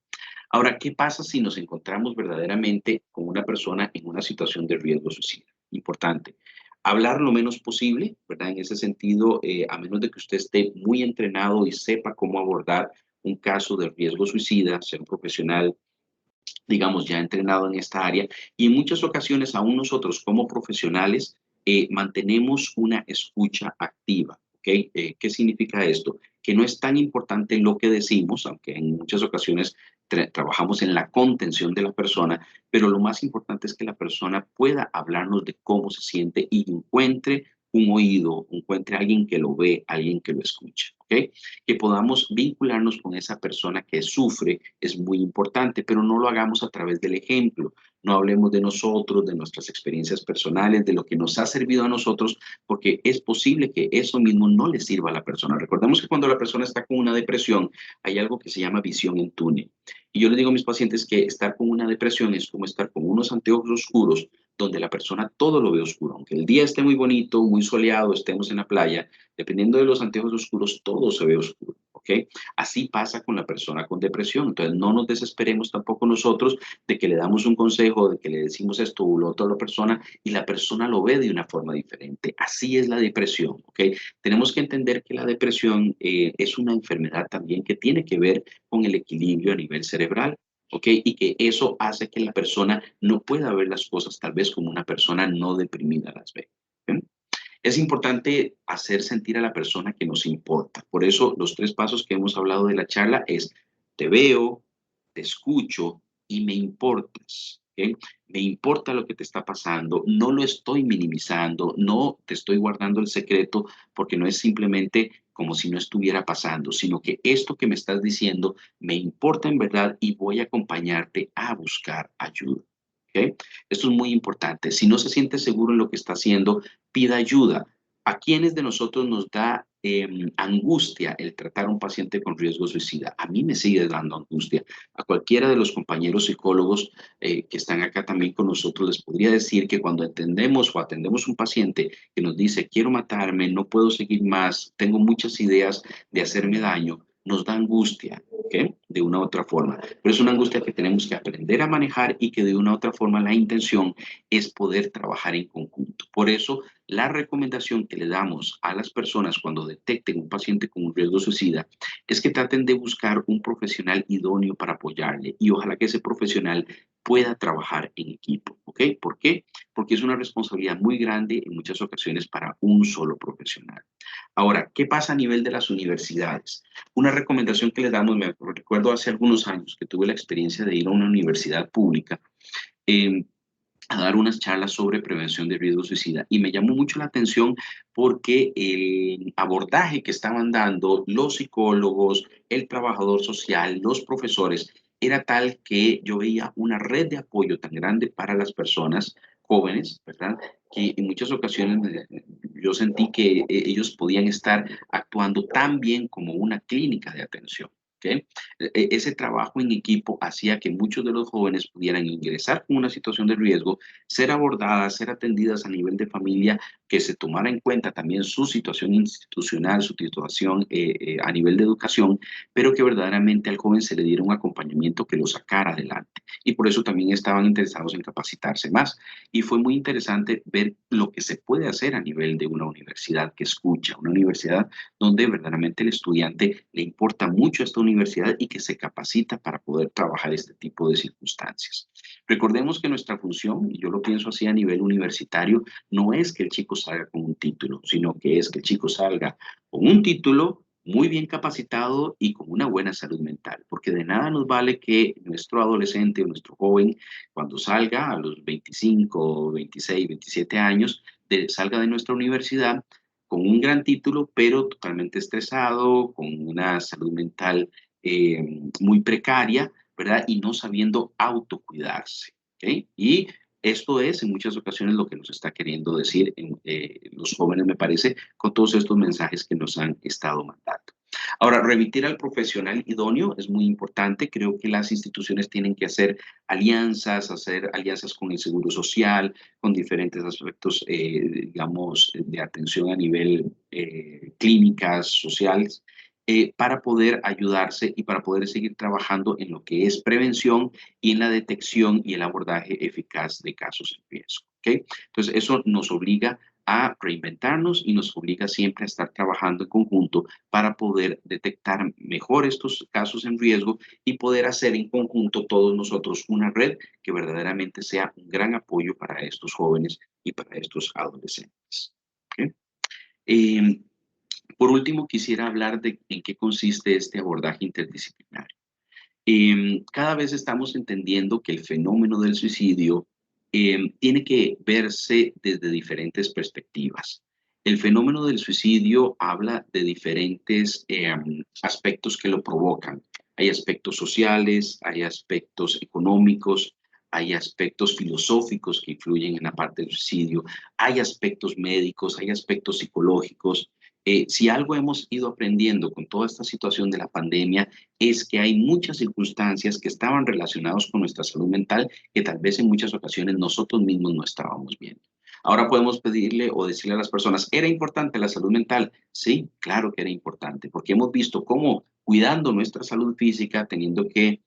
Ahora, ¿qué pasa si nos encontramos verdaderamente con una persona en una situación de riesgo suicida? Importante. Hablar lo menos posible, ¿verdad? En ese sentido, a menos de que usted esté muy entrenado y sepa cómo abordar un caso de riesgo suicida, ser un profesional, digamos, ya entrenado en esta área. Y en muchas ocasiones, aún nosotros como profesionales, mantenemos una escucha activa. ¿Ok? ¿Qué significa esto? Que no es tan importante lo que decimos, aunque en muchas ocasiones trabajamos en la contención de la persona, pero lo más importante es que la persona pueda hablarnos de cómo se siente y encuentre un oído, encuentre alguien que lo ve, alguien que lo escucha. ¿Ok? Que podamos vincularnos con esa persona que sufre es muy importante, pero no lo hagamos a través del ejemplo. No hablemos de nosotros, de nuestras experiencias personales, de lo que nos ha servido a nosotros, porque es posible que eso mismo no le sirva a la persona. Recordemos que cuando la persona está con una depresión, hay algo que se llama visión en túnel. Y yo les digo a mis pacientes que estar con una depresión es como estar con unos anteojos oscuros donde la persona todo lo ve oscuro. Aunque el día esté muy bonito, muy soleado, estemos en la playa, dependiendo de los anteojos oscuros, todo se ve oscuro. ¿Ok? Así pasa con la persona con depresión. Entonces, no nos desesperemos tampoco nosotros de que le damos un consejo, de que le decimos esto o lo otro a la persona y la persona lo ve de una forma diferente. Así es la depresión. ¿Ok? Tenemos que entender que la depresión es una enfermedad también que tiene que ver con el equilibrio a nivel cerebral. ¿Ok? Y que eso hace que la persona no pueda ver las cosas tal vez como una persona no deprimida las ve. ¿Ok? Es importante hacer sentir a la persona que nos importa. Por eso los 3 pasos que hemos hablado de la charla es te veo, te escucho y me importas. ¿Ok? Me importa lo que te está pasando, no lo estoy minimizando, no te estoy guardando el secreto porque no es simplemente como si no estuviera pasando, sino que esto que me estás diciendo me importa en verdad y voy a acompañarte a buscar ayuda. ¿Ok? Esto es muy importante. Si no se siente seguro en lo que está haciendo, pida ayuda. ¿A quiénes de nosotros nos da angustia el tratar a un paciente con riesgo suicida? A mí me sigue dando angustia. A cualquiera de los compañeros psicólogos que están acá también con nosotros les podría decir que cuando entendemos o atendemos un paciente que nos dice quiero matarme, no puedo seguir más, tengo muchas ideas de hacerme daño, nos da angustia, ¿ok? De una u otra forma. Pero es una angustia que tenemos que aprender a manejar y que de una u otra forma la intención es poder trabajar en conjunto. Por eso, la recomendación que le damos a las personas cuando detecten un paciente con un riesgo suicida es que traten de buscar un profesional idóneo para apoyarle y ojalá que ese profesional pueda trabajar en equipo, ¿ok? ¿Por qué? Porque es una responsabilidad muy grande en muchas ocasiones para un solo profesional. Ahora, ¿qué pasa a nivel de las universidades? Una recomendación que le damos, me recuerdo hace algunos años que tuve la experiencia de ir a una universidad pública a dar unas charlas sobre prevención de riesgo suicida y me llamó mucho la atención porque el abordaje que estaban dando los psicólogos, el trabajador social, los profesores, era tal que yo veía una red de apoyo tan grande para las personas jóvenes, ¿verdad? Que en muchas ocasiones yo sentí que ellos podían estar actuando tan bien como una clínica de atención. ¿Okay? Ese trabajo en equipo hacía que muchos de los jóvenes pudieran ingresar con una situación de riesgo, ser abordadas, ser atendidas a nivel de familia, que se tomara en cuenta también su situación institucional, su situación a nivel de educación, pero que verdaderamente al joven se le diera un acompañamiento que lo sacara adelante. Y por eso también estaban interesados en capacitarse más. Y fue muy interesante ver lo que se puede hacer a nivel de una universidad que escucha, una universidad donde verdaderamente el estudiante le importa mucho esta universidad y que se capacita para poder trabajar este tipo de circunstancias. Recordemos que nuestra función, y yo lo pienso así a nivel universitario, no es que el chico salga con un título, sino que es que el chico salga con un título muy bien capacitado y con una buena salud mental, porque de nada nos vale que nuestro adolescente o nuestro joven, cuando salga a los 25, 26, 27 años, salga de nuestra universidad con un gran título, pero totalmente estresado, con una salud mental muy precaria, ¿verdad? Y no sabiendo autocuidarse, ¿ok? Y esto es en muchas ocasiones lo que nos está queriendo decir los jóvenes, me parece, con todos estos mensajes que nos han estado mandando. Ahora, remitir al profesional idóneo es muy importante. Creo que las instituciones tienen que hacer alianzas con el Seguro Social, con diferentes aspectos, digamos, de atención a nivel clínicas, sociales, para poder ayudarse y para poder seguir trabajando en lo que es prevención y en la detección y el abordaje eficaz de casos en riesgo. ¿Okay? Entonces, eso nos obliga a reinventarnos y nos obliga siempre a estar trabajando en conjunto para poder detectar mejor estos casos en riesgo y poder hacer en conjunto todos nosotros una red que verdaderamente sea un gran apoyo para estos jóvenes y para estos adolescentes. ¿Okay? Por último, quisiera hablar de en qué consiste este abordaje interdisciplinario. Cada vez estamos entendiendo que el fenómeno del suicidio tiene que verse desde diferentes perspectivas. El fenómeno del suicidio habla de diferentes aspectos que lo provocan. Hay aspectos sociales, hay aspectos económicos, hay aspectos filosóficos que influyen en la parte del suicidio, hay aspectos médicos, hay aspectos psicológicos. Si algo hemos ido aprendiendo con toda esta situación de la pandemia es que hay muchas circunstancias que estaban relacionadas con nuestra salud mental que tal vez en muchas ocasiones nosotros mismos no estábamos viendo. Ahora podemos pedirle o decirle a las personas, ¿era importante la salud mental? Sí, claro que era importante, porque hemos visto cómo cuidando nuestra salud física, teniendo que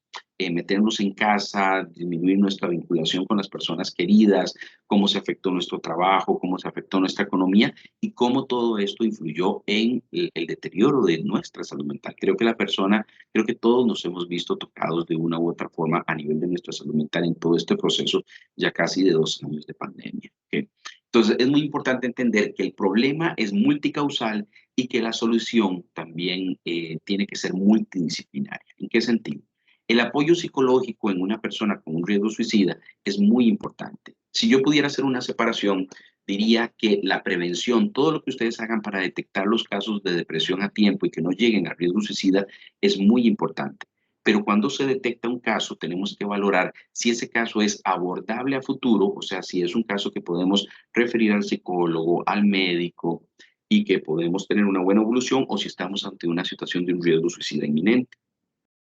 meternos en casa, disminuir nuestra vinculación con las personas queridas, cómo se afectó nuestro trabajo, cómo se afectó nuestra economía y cómo todo esto influyó en el deterioro de nuestra salud mental. Creo que todos nos hemos visto tocados de una u otra forma a nivel de nuestra salud mental en todo este proceso ya casi de 2 años de pandemia. ¿Okay? Entonces, es muy importante entender que el problema es multicausal y que la solución también tiene que ser multidisciplinaria. ¿En qué sentido? El apoyo psicológico en una persona con un riesgo suicida es muy importante. Si yo pudiera hacer una separación, diría que la prevención, todo lo que ustedes hagan para detectar los casos de depresión a tiempo y que no lleguen a riesgo suicida es muy importante. Pero cuando se detecta un caso, tenemos que valorar si ese caso es abordable a futuro, o sea, si es un caso que podemos referir al psicólogo, al médico y que podemos tener una buena evolución o si estamos ante una situación de un riesgo suicida inminente.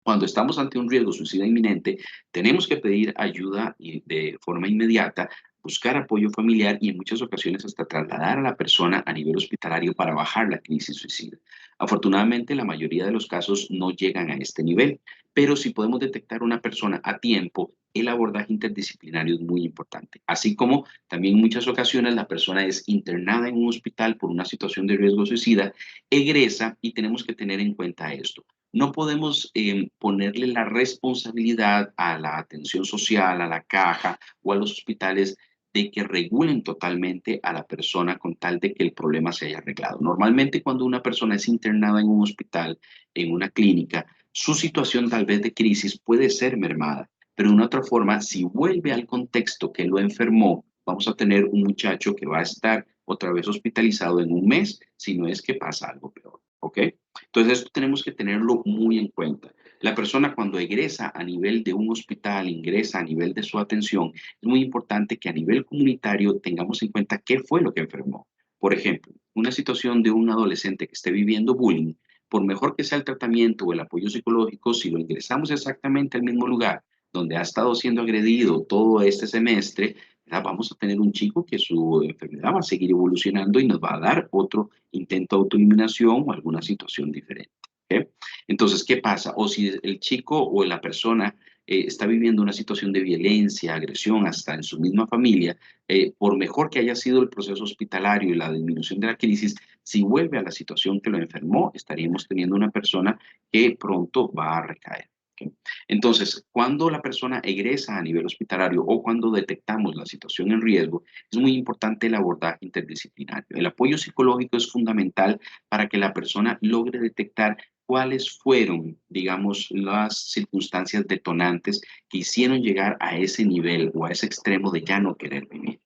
Cuando estamos ante un riesgo suicida inminente, tenemos que pedir ayuda de forma inmediata, buscar apoyo familiar y en muchas ocasiones hasta trasladar a la persona a nivel hospitalario para bajar la crisis suicida. Afortunadamente, la mayoría de los casos no llegan a este nivel, pero si podemos detectar una persona a tiempo, el abordaje interdisciplinario es muy importante. Así como también en muchas ocasiones la persona es internada en un hospital por una situación de riesgo suicida, egresa y tenemos que tener en cuenta esto. No podemos ponerle la responsabilidad a la atención social, a la caja o a los hospitales de que regulen totalmente a la persona con tal de que el problema se haya arreglado. Normalmente cuando una persona es internada en un hospital, en una clínica, su situación tal vez de crisis puede ser mermada, pero de una otra forma, si vuelve al contexto que lo enfermó, vamos a tener un muchacho que va a estar otra vez hospitalizado en un mes, si no es que pasa algo peor. ¿Ok? Entonces, esto tenemos que tenerlo muy en cuenta. La persona cuando egresa a nivel de un hospital, ingresa a nivel de su atención, es muy importante que a nivel comunitario tengamos en cuenta qué fue lo que enfermó. Por ejemplo, una situación de un adolescente que esté viviendo bullying, por mejor que sea el tratamiento o el apoyo psicológico, si lo ingresamos exactamente al mismo lugar donde ha estado siendo agredido todo este semestre, vamos a tener un chico que su enfermedad va a seguir evolucionando y nos va a dar otro intento de autoeliminación o alguna situación diferente. ¿Okay? Entonces, ¿qué pasa? O si el chico o la persona está viviendo una situación de violencia, agresión, hasta en su misma familia, por mejor que haya sido el proceso hospitalario y la disminución de la crisis, si vuelve a la situación que lo enfermó, estaríamos teniendo una persona que pronto va a recaer. ¿Okay? Entonces, cuando la persona egresa a nivel hospitalario o cuando detectamos la situación en riesgo, es muy importante el abordaje interdisciplinario. El apoyo psicológico es fundamental para que la persona logre detectar cuáles fueron, digamos, las circunstancias detonantes que hicieron llegar a ese nivel o a ese extremo de ya no querer vivir.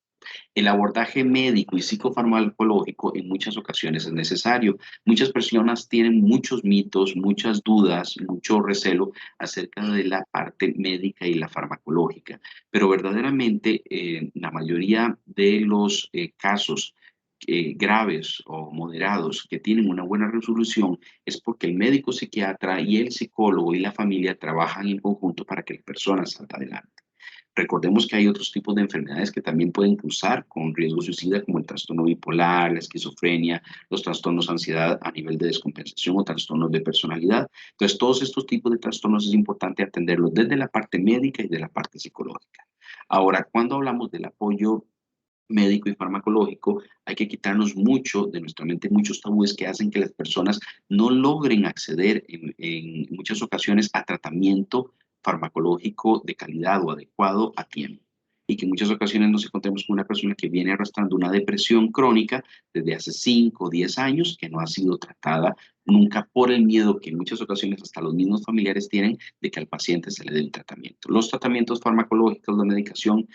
El abordaje médico y psicofarmacológico en muchas ocasiones es necesario. Muchas personas tienen muchos mitos, muchas dudas, mucho recelo acerca de la parte médica y la farmacológica, pero verdaderamente la mayoría de los casos graves o moderados que tienen una buena resolución es porque el médico psiquiatra y el psicólogo y la familia trabajan en conjunto para que la persona salga adelante. Recordemos que hay otros tipos de enfermedades que también pueden cruzar con riesgo suicida, como el trastorno bipolar, la esquizofrenia, los trastornos de ansiedad a nivel de descompensación o trastornos de personalidad. Entonces, todos estos tipos de trastornos es importante atenderlos desde la parte médica y de la parte psicológica. Ahora, cuando hablamos del apoyo médico y farmacológico, hay que quitarnos mucho de nuestra mente, muchos tabúes que hacen que las personas no logren acceder en muchas ocasiones a tratamiento farmacológico de calidad o adecuado a tiempo. Y que en muchas ocasiones nos encontremos con una persona que viene arrastrando una depresión crónica desde hace 5 o 10 años que no ha sido tratada nunca por el miedo que en muchas ocasiones hasta los mismos familiares tienen de que al paciente se le dé el tratamiento. Los tratamientos farmacológicos, la medicación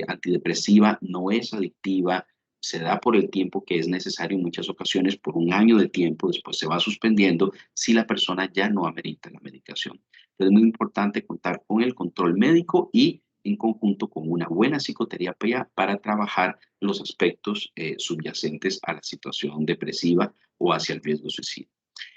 antidepresiva no es adictiva, se da por el tiempo que es necesario en muchas ocasiones, por un año de tiempo, después se va suspendiendo si la persona ya no amerita la medicación. Entonces es muy importante contar con el control médico y en conjunto con una buena psicoterapia para trabajar los aspectos subyacentes a la situación depresiva o hacia el riesgo suicida.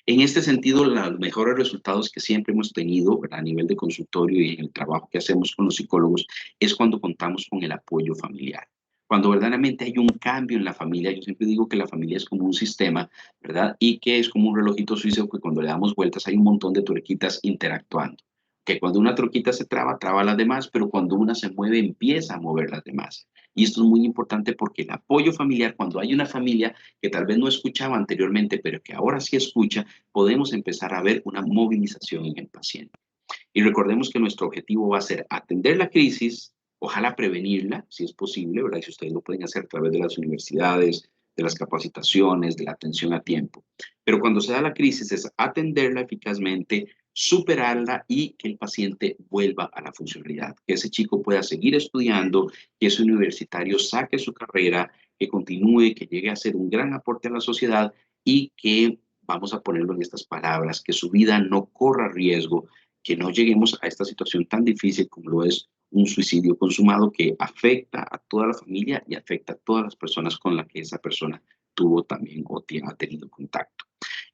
En este sentido, los mejores resultados que siempre hemos tenido, ¿verdad?, a nivel de consultorio y en el trabajo que hacemos con los psicólogos es cuando contamos con el apoyo familiar. Cuando verdaderamente hay un cambio en la familia, yo siempre digo que la familia es como un sistema, ¿verdad? Y que es como un relojito suizo que cuando le damos vueltas hay un montón de tuerquitas interactuando. Que cuando una troquita se traba, traba a las demás, pero cuando una se mueve, empieza a mover las demás. Y esto es muy importante porque el apoyo familiar, cuando hay una familia que tal vez no escuchaba anteriormente, pero que ahora sí escucha, podemos empezar a ver una movilización en el paciente. Y recordemos que nuestro objetivo va a ser atender la crisis, ojalá prevenirla, si es posible, ¿verdad? Si ustedes lo pueden hacer a través de las universidades, de las capacitaciones, de la atención a tiempo. Pero cuando se da la crisis es atenderla eficazmente, superarla y que el paciente vuelva a la funcionalidad, que ese chico pueda seguir estudiando, que ese universitario saque su carrera, que continúe, que llegue a ser un gran aporte a la sociedad y que, vamos a ponerlo en estas palabras, que su vida no corra riesgo, que no lleguemos a esta situación tan difícil como lo es un suicidio consumado que afecta a toda la familia y afecta a todas las personas con las que esa persona tuvo también o ha tenido contacto.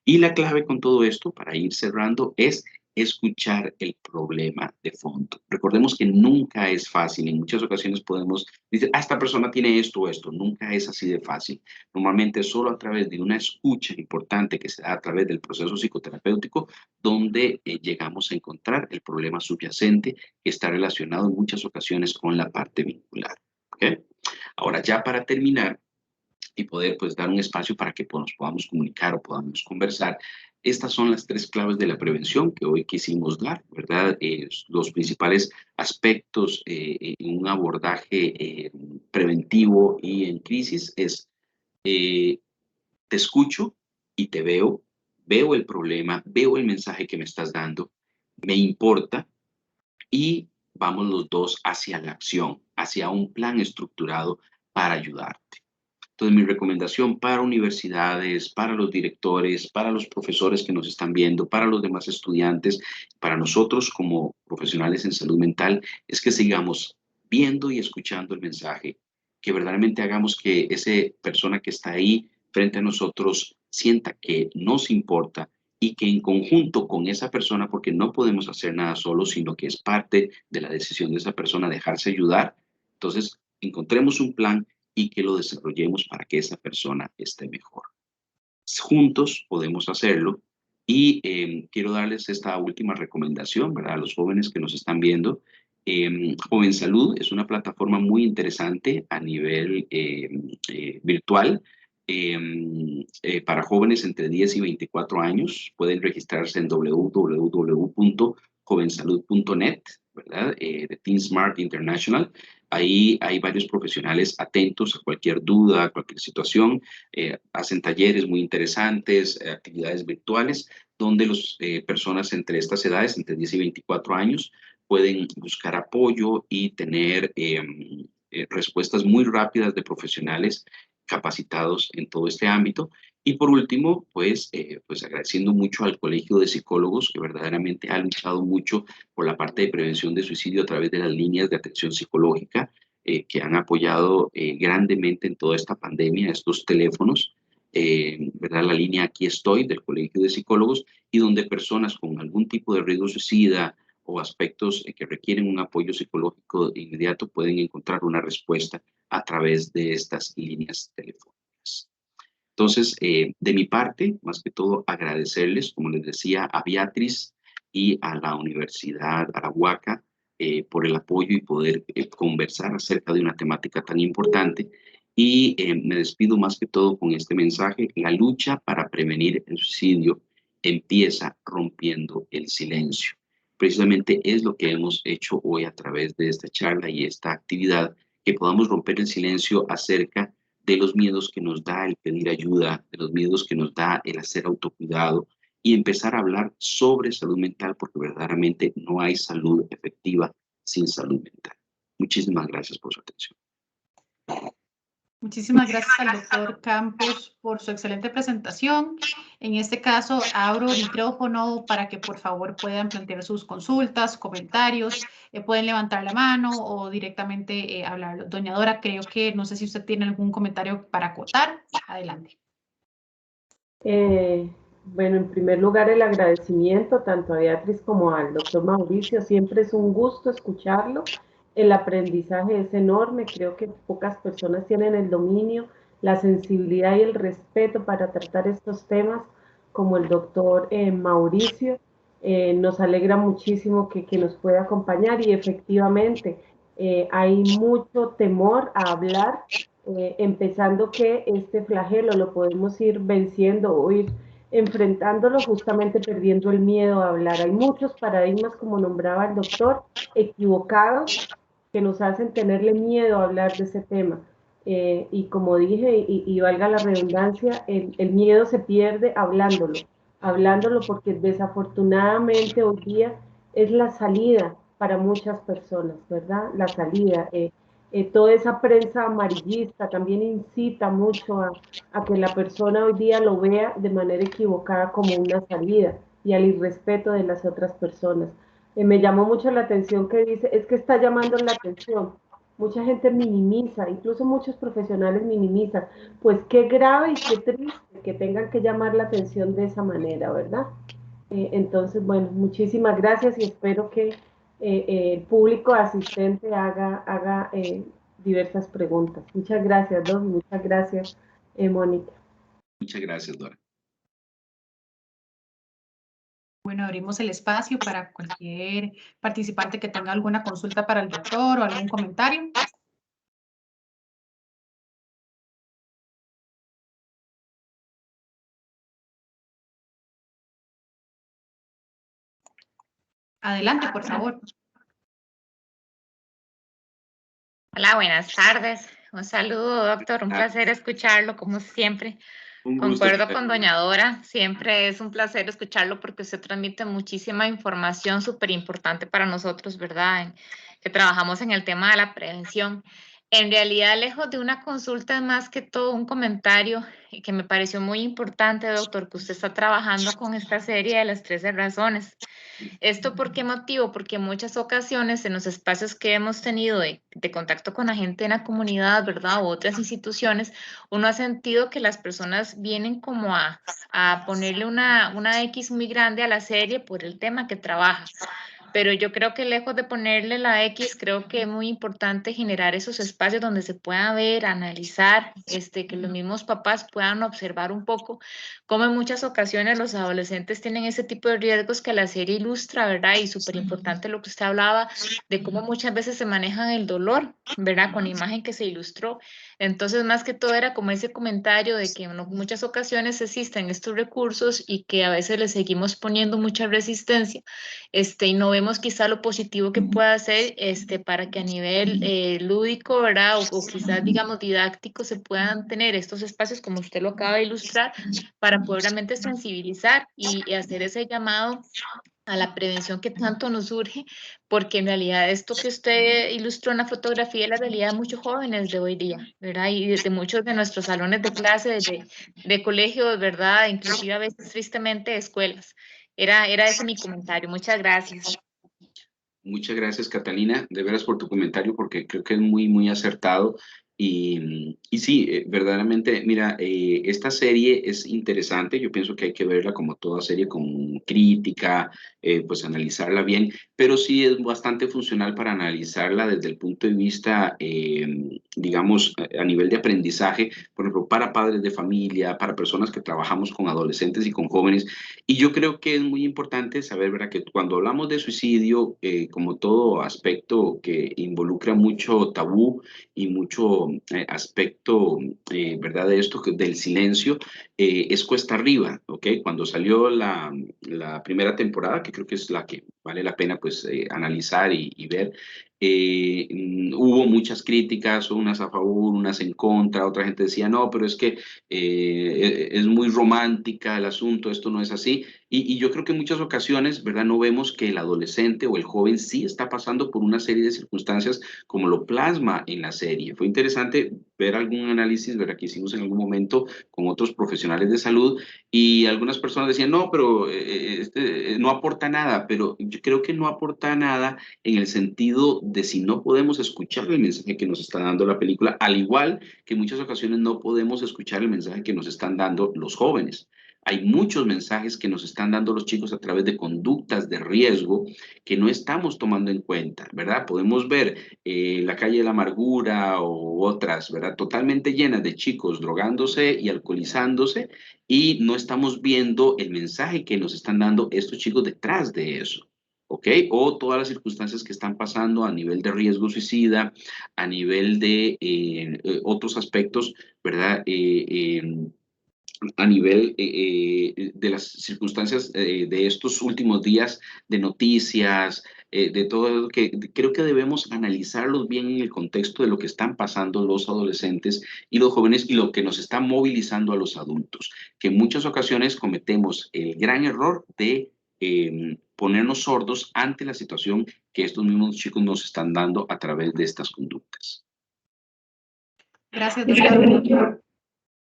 Y la clave con todo esto, para ir cerrando, es escuchar el problema de fondo. Recordemos que nunca es fácil. En muchas ocasiones podemos decir, esta persona tiene esto o esto. Nunca es así de fácil. Normalmente solo a través de una escucha importante que se da a través del proceso psicoterapéutico, donde llegamos a encontrar el problema subyacente que está relacionado en muchas ocasiones con la parte vincular. ¿Okay? Ahora, ya para terminar, y poder pues dar un espacio para que nos podamos comunicar o podamos conversar. Estas son las 3 claves de la prevención que hoy quisimos dar, ¿verdad? Los principales aspectos en un abordaje preventivo y en crisis es te escucho y te veo, veo el problema, veo el mensaje que me estás dando, me importa y vamos los dos hacia la acción, hacia un plan estructurado para ayudarte. Entonces, mi recomendación para universidades, para los directores, para los profesores que nos están viendo, para los demás estudiantes, para nosotros como profesionales en salud mental, es que sigamos viendo y escuchando el mensaje, que verdaderamente hagamos que esa persona que está ahí frente a nosotros sienta que nos importa y que en conjunto con esa persona, porque no podemos hacer nada solo, sino que es parte de la decisión de esa persona dejarse ayudar, entonces encontremos un plan y que lo desarrollemos para que esa persona esté mejor. Juntos podemos hacerlo y quiero darles esta última recomendación, ¿verdad?, a los jóvenes que nos están viendo. Joven Salud es una plataforma muy interesante a nivel virtual para jóvenes entre 10 y 24 años. Pueden registrarse en www.jovensalud.org jovensalud.net, ¿verdad? De Team Smart International. Ahí hay varios profesionales atentos a cualquier duda, a cualquier situación. Hacen talleres muy interesantes, actividades virtuales, donde las personas entre estas edades, entre 10 y 24 años, pueden buscar apoyo y tener respuestas muy rápidas de profesionales capacitados en todo este ámbito. Y por último, pues agradeciendo mucho al Colegio de Psicólogos, que verdaderamente ha luchado mucho por la parte de prevención de suicidio a través de las líneas de atención psicológica, que han apoyado grandemente en toda esta pandemia, estos teléfonos, ¿verdad? La línea Aquí Estoy del Colegio de Psicólogos, y donde personas con algún tipo de riesgo suicida o aspectos que requieren un apoyo psicológico inmediato pueden encontrar una respuesta a través de estas líneas telefónicas. Entonces, de mi parte, más que todo, agradecerles, como les decía, a Beatriz y a la Universidad Arahuaca por el apoyo y poder conversar acerca de una temática tan importante. Y me despido más que todo con este mensaje: la lucha para prevenir el suicidio empieza rompiendo el silencio. Precisamente es lo que hemos hecho hoy a través de esta charla y esta actividad, que podamos romper el silencio acerca de los miedos que nos da el pedir ayuda, de los miedos que nos da el hacer autocuidado, y empezar a hablar sobre salud mental, porque verdaderamente no hay salud efectiva sin salud mental. Muchísimas gracias por su atención. Muchísimas gracias al doctor Campos por su excelente presentación. En este caso, abro el micrófono para que por favor puedan plantear sus consultas, comentarios, pueden levantar la mano o directamente hablar. Doña Dora, creo que no sé si usted tiene algún comentario para acotar. Adelante. Bueno, en primer lugar, el agradecimiento tanto a Beatriz como al doctor Mauricio. Siempre es un gusto escucharlo. El aprendizaje es enorme. Creo que pocas personas tienen el dominio, la sensibilidad y el respeto para tratar estos temas como el doctor Mauricio. Nos alegra muchísimo que nos pueda acompañar, y efectivamente hay mucho temor a hablar, empezando que este flagelo lo podemos ir venciendo o ir enfrentándolo justamente perdiendo el miedo a hablar. Hay muchos paradigmas, como nombraba el doctor, equivocados, que nos hacen tenerle miedo a hablar de ese tema. Y como dije, y valga la redundancia, el miedo se pierde hablándolo, porque desafortunadamente hoy día es la salida para muchas personas, ¿verdad? La salida. Toda esa prensa amarillista también incita mucho a que la persona hoy día lo vea de manera equivocada como una salida, y al irrespeto de las otras personas. Me llamó mucho la atención que dice, es que está llamando la atención. Mucha gente minimiza, incluso muchos profesionales minimizan. Pues qué grave y qué triste que tengan que llamar la atención de esa manera, ¿verdad? Entonces, bueno, muchísimas gracias, y espero que el público asistente haga diversas preguntas. Muchas gracias, Don. Muchas gracias, Mónica. Muchas gracias, Dora. Bueno, abrimos el espacio para cualquier participante que tenga alguna consulta para el doctor o algún comentario. Adelante, por favor. Hola, buenas tardes. Un saludo, doctor. Un placer escucharlo, como siempre. Concuerdo con doña Dora. Siempre es un placer escucharlo porque usted transmite muchísima información súper importante para nosotros, ¿verdad? Que trabajamos en el tema de la prevención. En realidad, lejos de una consulta, es más que todo un comentario que me pareció muy importante, doctor, que usted está trabajando con esta serie de las 13 razones. ¿Esto por qué motivo? Porque en muchas ocasiones en los espacios que hemos tenido de contacto con la gente en la comunidad, ¿verdad? U otras instituciones, uno ha sentido que las personas vienen como a ponerle una X muy grande a la serie por el tema que trabaja. Pero yo creo que lejos de ponerle la X, creo que es muy importante generar esos espacios donde se pueda ver, analizar, que los mismos papás puedan observar un poco cómo en muchas ocasiones los adolescentes tienen ese tipo de riesgos que la serie ilustra, ¿verdad? Y súper importante lo que usted hablaba de cómo muchas veces se maneja el dolor, ¿verdad? Con la imagen que se ilustró. Entonces, más que todo era como ese comentario de que en muchas ocasiones existen estos recursos y que a veces les seguimos poniendo mucha resistencia, y no vemos vemos quizá lo positivo que pueda hacer para que a nivel lúdico, ¿verdad? O quizás, digamos, didáctico, se puedan tener estos espacios, como usted lo acaba de ilustrar, para poder realmente sensibilizar y hacer ese llamado a la prevención que tanto nos urge, porque en realidad esto que usted ilustró en la fotografía es la realidad de muchos jóvenes de hoy día, ¿verdad? Y desde muchos de nuestros salones de clase, de colegios, ¿verdad? Inclusive a veces tristemente de escuelas. Era ese mi comentario. Muchas gracias. Muchas gracias, Catalina, de veras por tu comentario, porque creo que es muy, muy acertado. Y sí, verdaderamente, mira, esta serie es interesante. Yo pienso que hay que verla como toda serie con crítica, pues analizarla bien, pero sí es bastante funcional para analizarla desde el punto de vista, digamos, a nivel de aprendizaje, por ejemplo, para padres de familia, para personas que trabajamos con adolescentes y con jóvenes. Y yo creo que es muy importante saber, ¿verdad?, que cuando hablamos de suicidio, como todo aspecto que involucra mucho tabú y mucho aspecto, ¿verdad?, de esto, del silencio, es cuesta arriba, ¿ok? Cuando salió la primera temporada, que creo que es la que vale la pena, pues, analizar y ver, hubo muchas críticas, unas a favor, unas en contra, otra gente decía, no, pero es que es muy romántica el asunto, esto no es así. Y yo creo que en muchas ocasiones, ¿verdad?, no vemos que el adolescente o el joven sí está pasando por una serie de circunstancias como lo plasma en la serie. Fue interesante ver algún análisis, ¿verdad?, que hicimos en algún momento con otros profesionales de salud, y algunas personas decían, no, pero no aporta nada, pero yo creo que no aporta nada en el sentido de si no podemos escuchar el mensaje que nos está dando la película, al igual que en muchas ocasiones no podemos escuchar el mensaje que nos están dando los jóvenes. Hay muchos mensajes que nos están dando los chicos a través de conductas de riesgo que no estamos tomando en cuenta, ¿verdad? Podemos ver La calle de la amargura o otras, ¿verdad?, totalmente llenas de chicos drogándose y alcoholizándose, y no estamos viendo el mensaje que nos están dando estos chicos detrás de eso. ¿Ok? O todas las circunstancias que están pasando a nivel de riesgo suicida, a nivel de otros aspectos, ¿verdad? A nivel de las circunstancias de estos últimos días, de noticias, de todo lo que creo que debemos analizarlos bien en el contexto de lo que están pasando los adolescentes y los jóvenes y lo que nos está movilizando a los adultos, que en muchas ocasiones cometemos el gran error de ponernos sordos ante la situación que estos mismos chicos nos están dando a través de estas conductas. Gracias, doctor.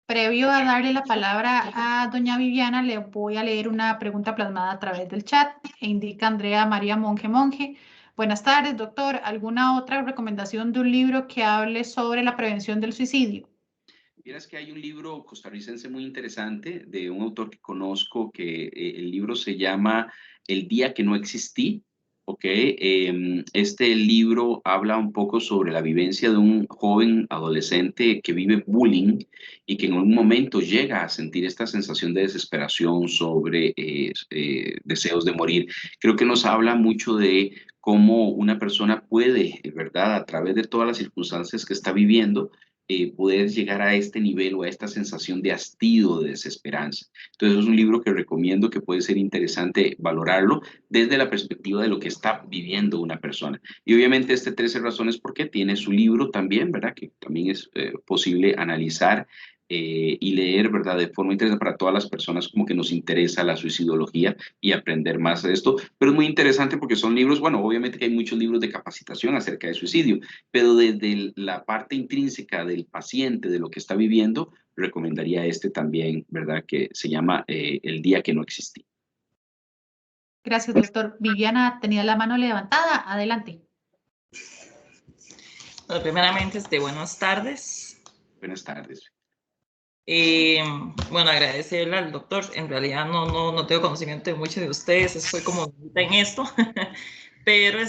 Previo a darle la palabra a doña Viviana, le voy a leer una pregunta plasmada a través del chat. Indica Andrea María Monge. Buenas tardes, doctor. ¿Alguna otra recomendación de un libro que hable sobre la prevención del suicidio? Vieras que hay un libro costarricense muy interesante de un autor que conozco, que el libro se llama El día que no existí. ¿Ok? Este libro habla un poco sobre la vivencia de un joven adolescente que vive bullying y que en un momento llega a sentir esta sensación de desesperación sobre deseos de morir. Creo que nos habla mucho de cómo una persona puede, ¿verdad?, a través de todas las circunstancias que está viviendo, poder llegar a este nivel o a esta sensación de hastío, de desesperanza. Entonces es un libro que recomiendo, que puede ser interesante valorarlo desde la perspectiva de lo que está viviendo una persona. Y obviamente 13 razones por qué tiene su libro también, ¿verdad?, que también es posible analizar y leer, ¿verdad?, de forma interesante para todas las personas como que nos interesa la suicidología y aprender más de esto. Pero es muy interesante porque son libros, bueno, obviamente que hay muchos libros de capacitación acerca de suicidio, pero desde la parte intrínseca del paciente, de lo que está viviendo, recomendaría este también, ¿verdad?, que se llama El día que no existí. Gracias, doctor. Viviana tenía la mano levantada. Adelante. Bueno, primeramente, buenas tardes. Buenas tardes. Bueno, agradecerle al doctor. En realidad no tengo conocimiento de muchos de ustedes, estoy como en esto, pero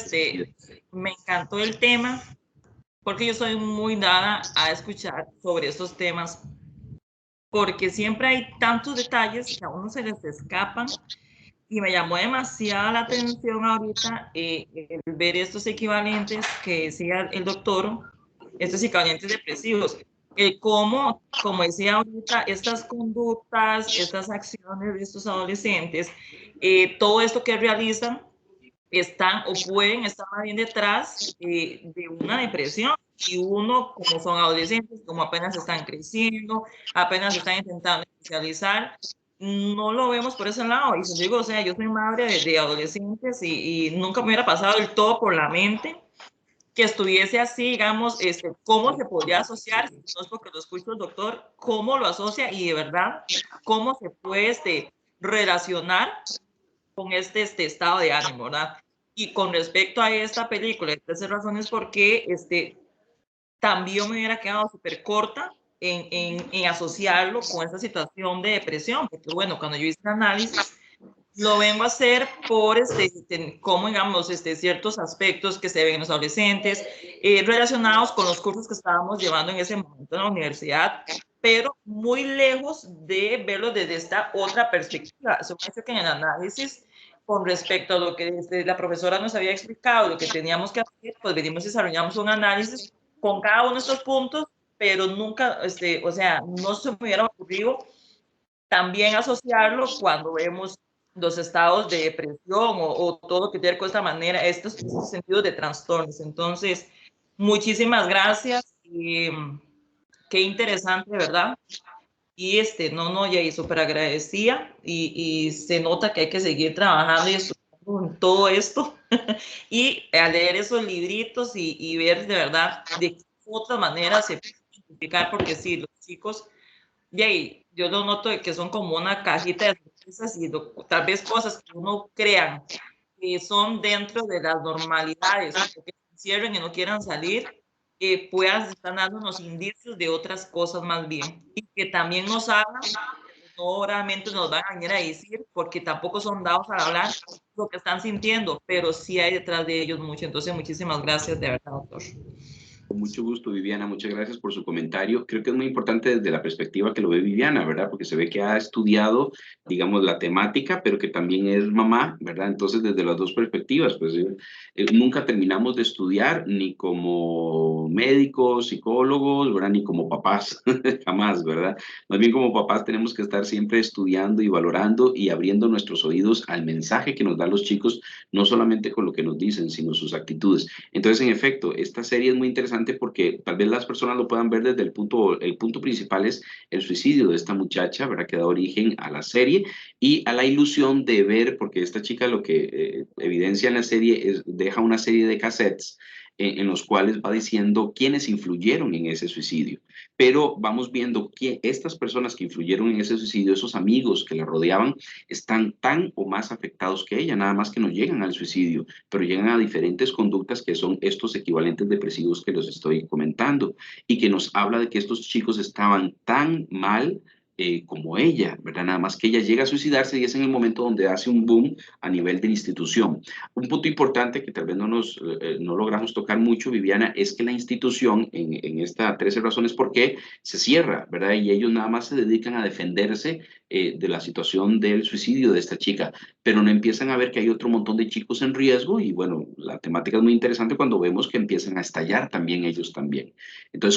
me encantó el tema porque yo soy muy dada a escuchar sobre estos temas, porque siempre hay tantos detalles que a uno se les escapan, y me llamó demasiado la atención ahorita el ver estos equivalentes que decía el doctor, estos equivalentes depresivos. Como decía ahorita, estas conductas, estas acciones de estos adolescentes, todo esto que realizan, están o pueden estar más bien detrás de una depresión. Y uno, como son adolescentes, como apenas están creciendo, apenas están intentando especializar, no lo vemos por ese lado. Y si digo, o sea, yo soy madre de adolescentes y nunca me hubiera pasado del todo por la mente que estuviese así, digamos, cómo se podría asociar, no es porque lo escucho el doctor, cómo lo asocia y de verdad, cómo se puede relacionar con este estado de ánimo, ¿verdad? Y con respecto a esta película, 13 razones por qué, también me hubiera quedado súper corta en asociarlo con esta situación de depresión, porque bueno, cuando yo hice el análisis, lo vengo a hacer por cómo, digamos, ciertos aspectos que se ven en los adolescentes relacionados con los cursos que estábamos llevando en ese momento en la universidad, pero muy lejos de verlo desde esta otra perspectiva. Eso me hace que en el análisis, con respecto a lo que la profesora nos había explicado, lo que teníamos que hacer, pues venimos y desarrollamos un análisis con cada uno de estos puntos, pero nunca, o sea, no se me hubiera ocurrido también asociarlo cuando vemos los estados de depresión o todo lo que tiene con esta manera, estos sentidos de trastornos. Entonces, muchísimas gracias. Qué interesante, ¿verdad? Y ya súper agradecida y se nota que hay que seguir trabajando y estudiando en todo esto y a leer esos libritos y ver de verdad de qué otra manera se puede identificar, porque sí, los chicos, y ahí yo lo noto de que son como una cajita de sorpresas y tal vez cosas que uno crea que son dentro de las normalidades, que se encierren y no quieran salir, puedan estar dando unos indicios de otras cosas más bien, y que también nos hagan, no realmente nos van a venir a decir, porque tampoco son dados a hablar lo que están sintiendo, pero sí hay detrás de ellos mucho. Entonces, muchísimas gracias de verdad, doctor. Con mucho gusto, Viviana, muchas gracias por su comentario. Creo que es muy importante desde la perspectiva que lo ve Viviana, ¿verdad? Porque se ve que ha estudiado, digamos, la temática, pero que también es mamá, ¿verdad? Entonces, desde las dos perspectivas, pues nunca terminamos de estudiar, ni como médicos, psicólogos, ¿verdad? Ni como papás, jamás, ¿verdad? Más bien como papás tenemos que estar siempre estudiando y valorando y abriendo nuestros oídos al mensaje que nos dan los chicos, no solamente con lo que nos dicen, sino sus actitudes. Entonces, en efecto, esta serie es muy interesante porque tal vez las personas lo puedan ver desde el punto principal es el suicidio de esta muchacha, ¿verdad? Que da origen a la serie y a la ilusión de ver, porque esta chica lo que evidencia en la serie es, deja una serie de cassettes en los cuales va diciendo quiénes influyeron en ese suicidio. Pero vamos viendo que estas personas que influyeron en ese suicidio, esos amigos que la rodeaban, están tan o más afectados que ella, nada más que no llegan al suicidio, pero llegan a diferentes conductas que son estos equivalentes depresivos que los estoy comentando y que nos habla de que estos chicos estaban tan mal como ella, ¿verdad? Nada más que ella llega a suicidarse y es en el momento donde hace un boom a nivel de la institución. Un punto importante que tal vez no logramos tocar mucho, Viviana, es que la institución en esta 13 razones por qué se cierra, ¿verdad? Y ellos nada más se dedican a defenderse de la situación del suicidio de esta chica, pero no empiezan a ver que hay otro montón de chicos en riesgo y bueno, la temática es muy interesante cuando vemos que empiezan a estallar también ellos también. Entonces,